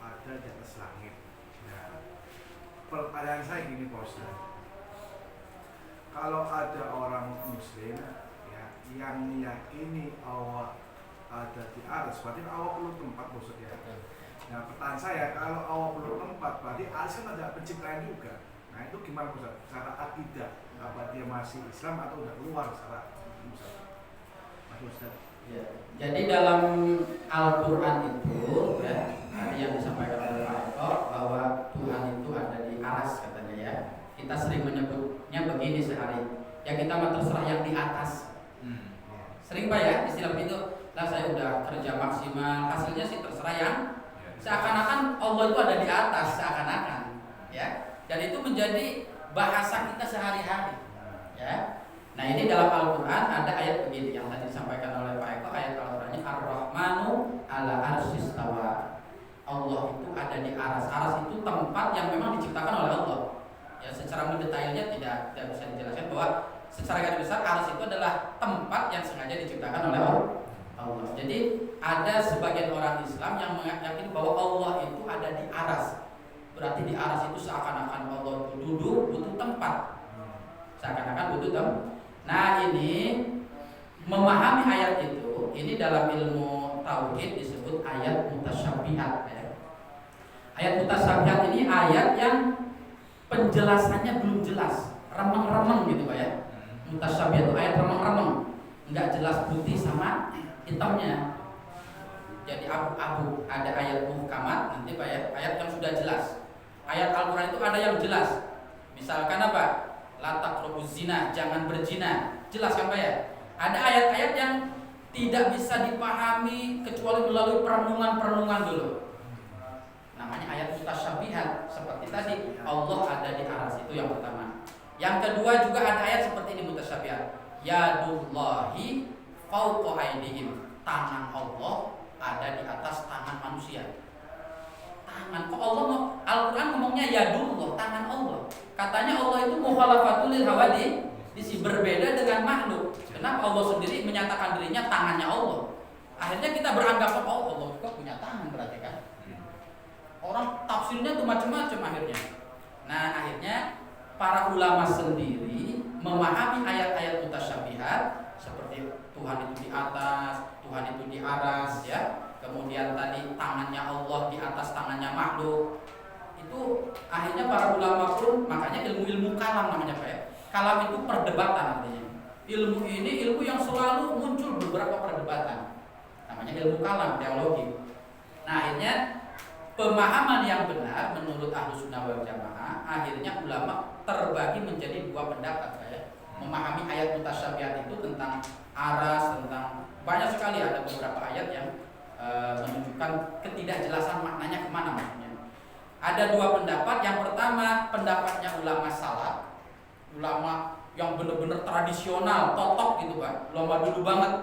ada di atas langit. Nah, pertanyaan saya gini Pak Ustaz, kalau ada orang muslim ya yang meyakini Allah ada di atas, berarti Allah perlu tempat maksudnya. Nah, pertanyaan saya, kalau Allah perlu tempat, berarti atas kan ada penciptaan juga. Nah, itu gimana Ustaz? Secara akidah, apa dia masih Islam atau udah keluar secara Ustaz? Ustaz. Ya. Jadi dalam Al-Quran itu ya, tadi yang disampaikan oleh Pak Eko bahwa Tuhan itu ada di aras katanya ya. Kita sering menyebutnya begini sehari. Ya kita mah terserah yang di atas. Sering Pak ya istilah itu. Lah saya udah kerja maksimal, hasilnya sih terserah yang. Seakan-akan Allah itu ada di atas, seakan-akan ya. Dan itu menjadi bahasa kita sehari-hari ya. Nah ini dalam Al-Quran ada ayat begini yang tadi disampaikan oleh Pak Eko, ayat Al-Qurannya Ar-Rahmanu ala arsyis tawa. Allah itu ada di aras. Aras itu tempat yang memang diciptakan oleh Allah. Ya secara mendetailnya tidak bisa dijelaskan bahwa secara garis besar aras itu adalah tempat yang sengaja diciptakan oleh Allah. Jadi ada sebagian orang Islam yang meyakini bahwa Allah itu ada di aras. Berarti di aras itu seakan-akan Allah duduk butuh tempat. Seakan-akan butuh tempat. Nah ini memahami ayat itu, ini dalam ilmu tauhid disebut ayat mutasyabihat ya. Ayat mutasyabihat ini ayat yang penjelasannya belum jelas, remeng-remeng gitu Pak ya. Mutasyabihat itu ayat remeng-remeng, nggak jelas putih sama hitamnya. Jadi abu-abu, ada ayat muhkamat nanti Pak ya, ayat yang sudah jelas. Ayat Al-Quran itu ada yang jelas. Misalkan apa? La taqrabuz zina, jangan berzina. Jelas kan Pak ya? Ada ayat-ayat yang tidak bisa dipahami kecuali melalui perenungan-perenungan dulu. Namanya ayat mutasyabihat. Seperti tadi Allah ada di aras, itu yang pertama. Yang kedua juga ada ayat seperti ini mutasyabihat. Yadullahi fawqa aydihim. Tangan Allah ada di atas tangan manusia. Tangan, kok Allah Al-Quran ngomongnya yadullah, tangan Allah. Katanya Allah itu mukhalafatul lil hawadith, berbeda dengan makhluk. Kenapa Allah sendiri menyatakan dirinya tangannya Allah? Akhirnya kita beranggap oh Allah juga punya tangan berarti kan. Orang tafsirnya tuh macam-macam akhirnya. Nah akhirnya para ulama sendiri memahami ayat-ayat mutasyabihat seperti Tuhan itu di atas, Tuhan itu di aras ya. Kemudian tadi tangannya Allah di atas tangannya makhluk. Itu akhirnya para ulama pun, makanya ilmu-ilmu kalam namanya Pak ya. Kalam itu perdebatan artinya. Ilmu ini ilmu yang selalu muncul beberapa perdebatan. Namanya ilmu kalam, teologi. Nah akhirnya pemahaman yang benar menurut Ahlus Sunnah wal Jamaah, akhirnya ulama terbagi menjadi dua pendapat Pak ya. Memahami ayat mutasyabihat itu tentang aras, tentang banyak sekali ada beberapa ayat yang menunjukkan ketidakjelasan maknanya kemana maksudnya. Ada dua pendapat. Yang pertama pendapatnya ulama salaf, ulama yang benar-benar tradisional, totok gitu Pak, ulama dulu banget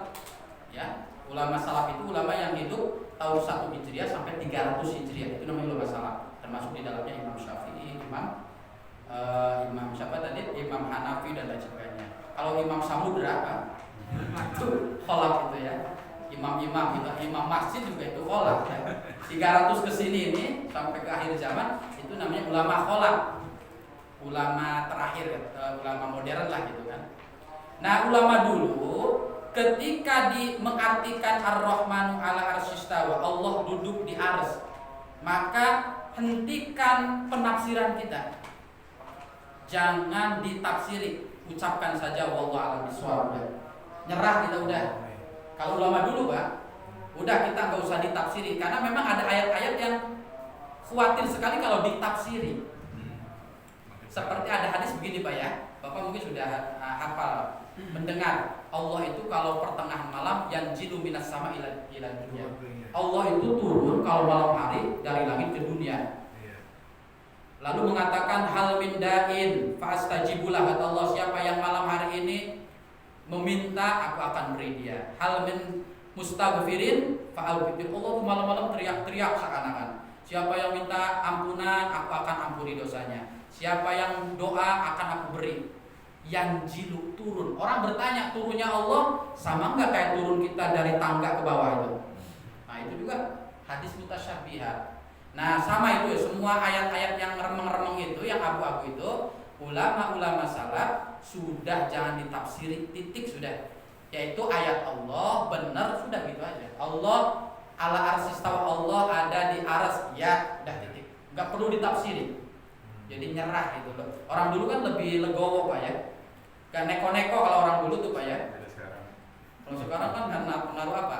ya. Ulama salaf itu ulama yang hidup tahun 1 Hijriah sampai 300 Hijriah, itu namanya ulama salaf. Termasuk di dalamnya Imam Syafi'i, Imam siapa tadi? Imam Hanafi dan lain sebagainya. Kalau Imam Samudra Pak, itu kholaf itu ya. Imam masjid juga itu kholaf ya. 300 kesini ini sampai ke akhir zaman itu namanya ulama kholaf, ulama terakhir, ulama modern lah gitu kan. Nah ulama dulu ketika mengartikan Ar-Rahmanu ala arsyis tawa, Allah duduk di ars, maka hentikan penafsiran kita, jangan ditafsiri, ucapkan saja wallahu a'lam bishawab, nyerah kita udah. Kalau ulama dulu Pak, udah kita nggak usah ditafsiri karena memang ada ayat-ayat yang khawatir sekali kalau ditafsiri. Seperti ada hadis begini Pak ya, Bapak mungkin sudah hafal, mendengar Allah itu kalau pertengahan malam yanzilu minas sama ila dunia. Allah itu turun kalau malam hari dari langit ke dunia. Lalu mengatakan hal min da'in fa astajibulah, kata Allah, siapa yang malam hari ini meminta aku akan beri dia. Hal min mustaghfirin fa'al bidir. Allah tuh malam-malam teriak-teriak seakan-akan. Siapa yang minta ampunan, aku akan ampuni dosanya. Siapa yang doa akan aku beri. Yang jilu turun. Orang bertanya, turunnya Allah sama enggak kayak turun kita dari tangga ke bawah itu? Nah itu juga hadis mutasyabihat. Nah sama itu ya, semua ayat-ayat yang remeng-remeng itu, yang abu-abu itu, ulama-ulama salaf sudah jangan ditafsiri, titik sudah. Yaitu ayat Allah benar sudah gitu aja. Allah ala arsy istawa, Allah ada di arsy, ya udah titik. Enggak perlu ditafsiri. Jadi nyerah gitu loh. Orang dulu kan lebih legowo Pak ya. Gak neko-neko kalau orang dulu tuh Pak ya. Kalau sekarang kan karena pengaruh apa?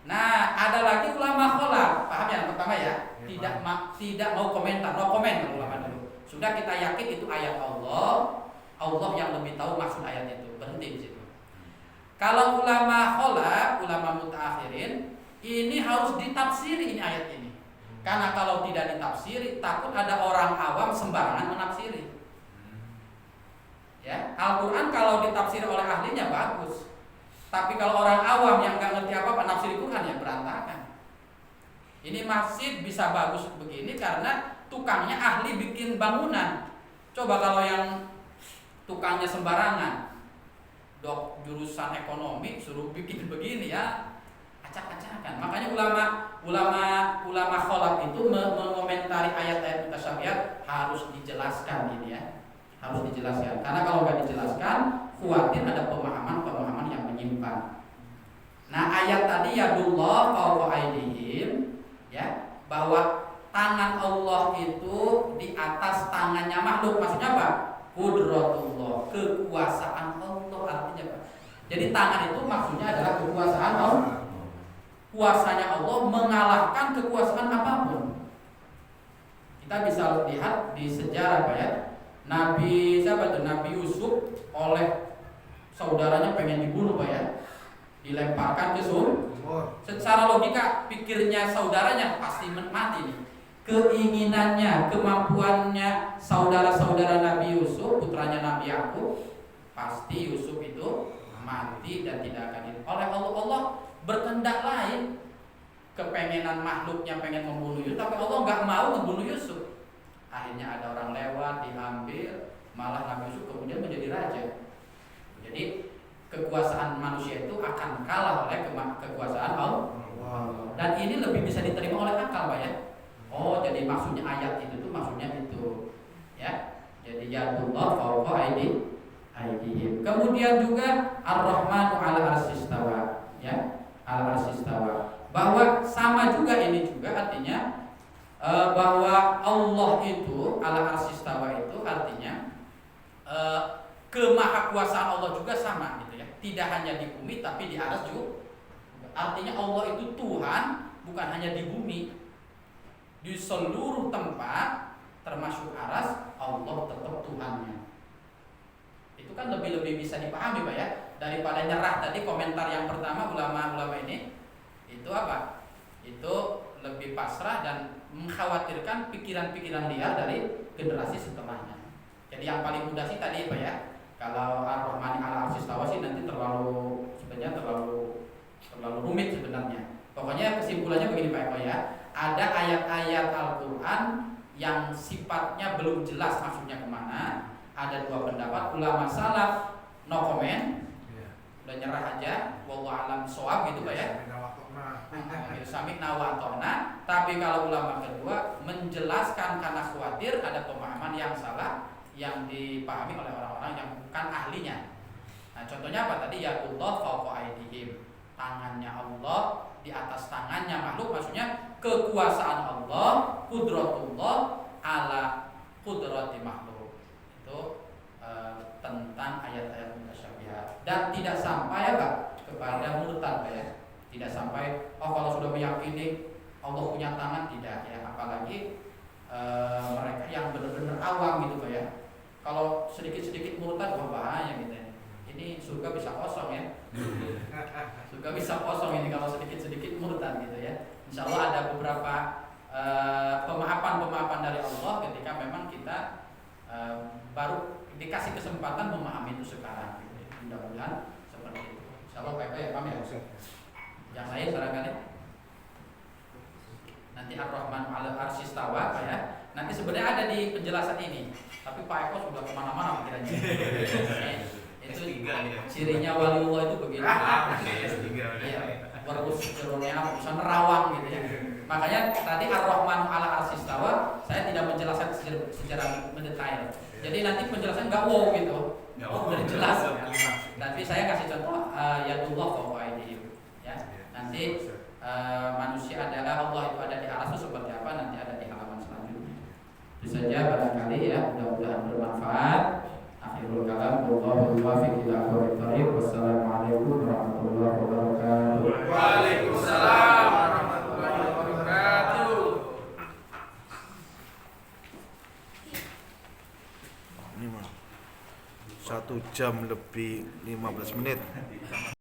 Nah, ada lagi ulama kholaf, paham yang pertama ya? Tidak mau komentar, no komen ulama dulu. Sudah kita yakin itu ayat Allah, Allah yang lebih tahu maksud ayat itu. Berhenti di situ. Kalau ulama kholaf, ulama mutaakhirin, ini harus ditafsiri ini ayat ini. Karena kalau tidak ditafsiri, takut ada orang awam sembarangan menafsiri. Ya, Al-Quran kalau ditafsiri oleh ahlinya bagus. Tapi kalau orang awam yang nggak ngerti apa-apa nafsir Quran ya berantakan. Ini masjid bisa bagus begini karena tukangnya ahli bikin bangunan. Coba kalau yang tukangnya sembarangan, jurusan ekonomi suruh bikin begini ya acak-acakan. Makanya ulama kholaf itu mengomentari ayat-ayat mutasyabihat harus dijelaskan ini ya. Harus dijelaskan. Karena kalau nggak dijelaskan, khawatir ada pemahaman yang menyimpang. Nah, ayat tadi yadullah fawqa aydihim ya, bahwa tangan Allah itu di atas tangannya makhluk. Maksudnya apa? Qudratullah, kekuasaan Allah artinya apa? Jadi tangan itu maksudnya adalah kekuasaan Allah. Kuasanya Allah mengalahkan kekuasaan apapun. Kita bisa lihat di sejarah Pak ya. Nabi Yusuf oleh saudaranya pengen dibunuh Pak ya, dilemparkan ke sumur. Secara logika pikirnya saudaranya pasti mati nih. Keinginannya, kemampuannya saudara-saudara Nabi Yusuf, putranya Nabi Yakub, pasti Yusuf itu mati dan tidak akan oleh Allah berkehendak lain. Kepengenan makhluknya pengen membunuh Yusuf, tapi Allah nggak mau membunuh Yusuf. Akhirnya ada orang lewat, diambil, malah Nabi Yusuf kemudian menjadi raja. Jadi kekuasaan manusia itu akan kalah oleh kekuasaan Allah. Dan ini lebih bisa diterima oleh akal Pak ya. Oh, jadi maksudnya ayat itu tuh maksudnya itu ya. Jadi yadullah fawqa aydihim. Kemudian juga Ar-Rahmanu 'ala arsy istawa ya. Al arsy istawa. Bahwa sama juga ini juga artinya bahwa Allah itu ala arsy istawa itu artinya kemahakuasaan Allah juga sama gitu ya. Tidak hanya di bumi tapi di atas juga. Artinya Allah itu Tuhan bukan hanya di bumi. Di seluruh tempat termasuk aras Allah tetap Tuhannya. Itu kan lebih bisa dipahami Pak ya. Daripada nyerah tadi komentar yang pertama ulama-ulama ini itu apa? Itu lebih pasrah dan mengkhawatirkan pikiran-pikiran liar dari generasi setelahnya. Jadi yang paling mudah sih tadi Pak ya. Kalau Ar-Rahmani 'ala arsy istawa sih nanti terlalu rumit sebenarnya. Pokoknya kesimpulannya begini Pak Eko ya. Ada ayat-ayat Al-Qur'an yang sifatnya belum jelas maksudnya kemana. Ada dua pendapat ulama salaf no comment. Udah nyerah aja. Wallahu a'lam shawab gitu Pak ya. Sami'na wa ata'na. Tapi kalau ulama kedua menjelaskan karena khawatir ada pemahaman yang salah yang dipahami oleh orang-orang yang bukan ahlinya. Nah, contohnya apa tadi? Yadullah fawqa aydihim. Tangannya Allah di atas tangannya makhluk, maksudnya kekuasaan Allah, qudratullah ala qudrati makhluk. Itu tentang ayat-ayat mutasyabihat. Dan tidak sampai ya Pak kepada murtad ya. Tidak sampai kalau sudah meyakini Allah punya tangan, tidak ya. Apalagi mereka yang benar-benar awam gitu Pak ya. Kalau sedikit-sedikit murtad wah bahaya gitu ya. Ini surga bisa kosong ya. Surga bisa kosong ini kalau sedikit-sedikit murtad gitu ya. Insya Allah ada beberapa pemahaman dari Allah ketika memang kita baru dikasih kesempatan memahami itu sekarang gitu ya. Mudah-mudahan seperti itu. Insya Allah Pak ya, paham ya. Yang lain barangkali nanti Ar-Rahman 'ala arsy istawa Pak ya. Nanti sebenarnya ada di penjelasan ini, tapi Pak Eko sudah kemana-mana pikirannya. Itu cirinya waliullah itu begini. Iya, berusirnya bisa nerawang gitu ya. Makanya tadi Ar-Rahman 'ala arsy istawa saya tidak menjelaskan secara mendetail. Jadi nanti penjelasan nggak wow gitu. Oh, udah jelas ya. Tapi saya kasih contoh yadullah fawqa aydihim ya. Nanti manusia adalah Allah itu ada di aras itu seperti apa nanti ada di halaman selanjutnya. Itu saja barangkali ya, mudah-mudahan bermanfaat. Akhirul kalam, wallahu muwaffiq ila aqwamit thoriq. Wassalamualaikum warahmatullahi wabarakatuh. Waalaikumsalam warahmatullahi wabarakatuh. Ini mah 1 jam lebih 15 menit.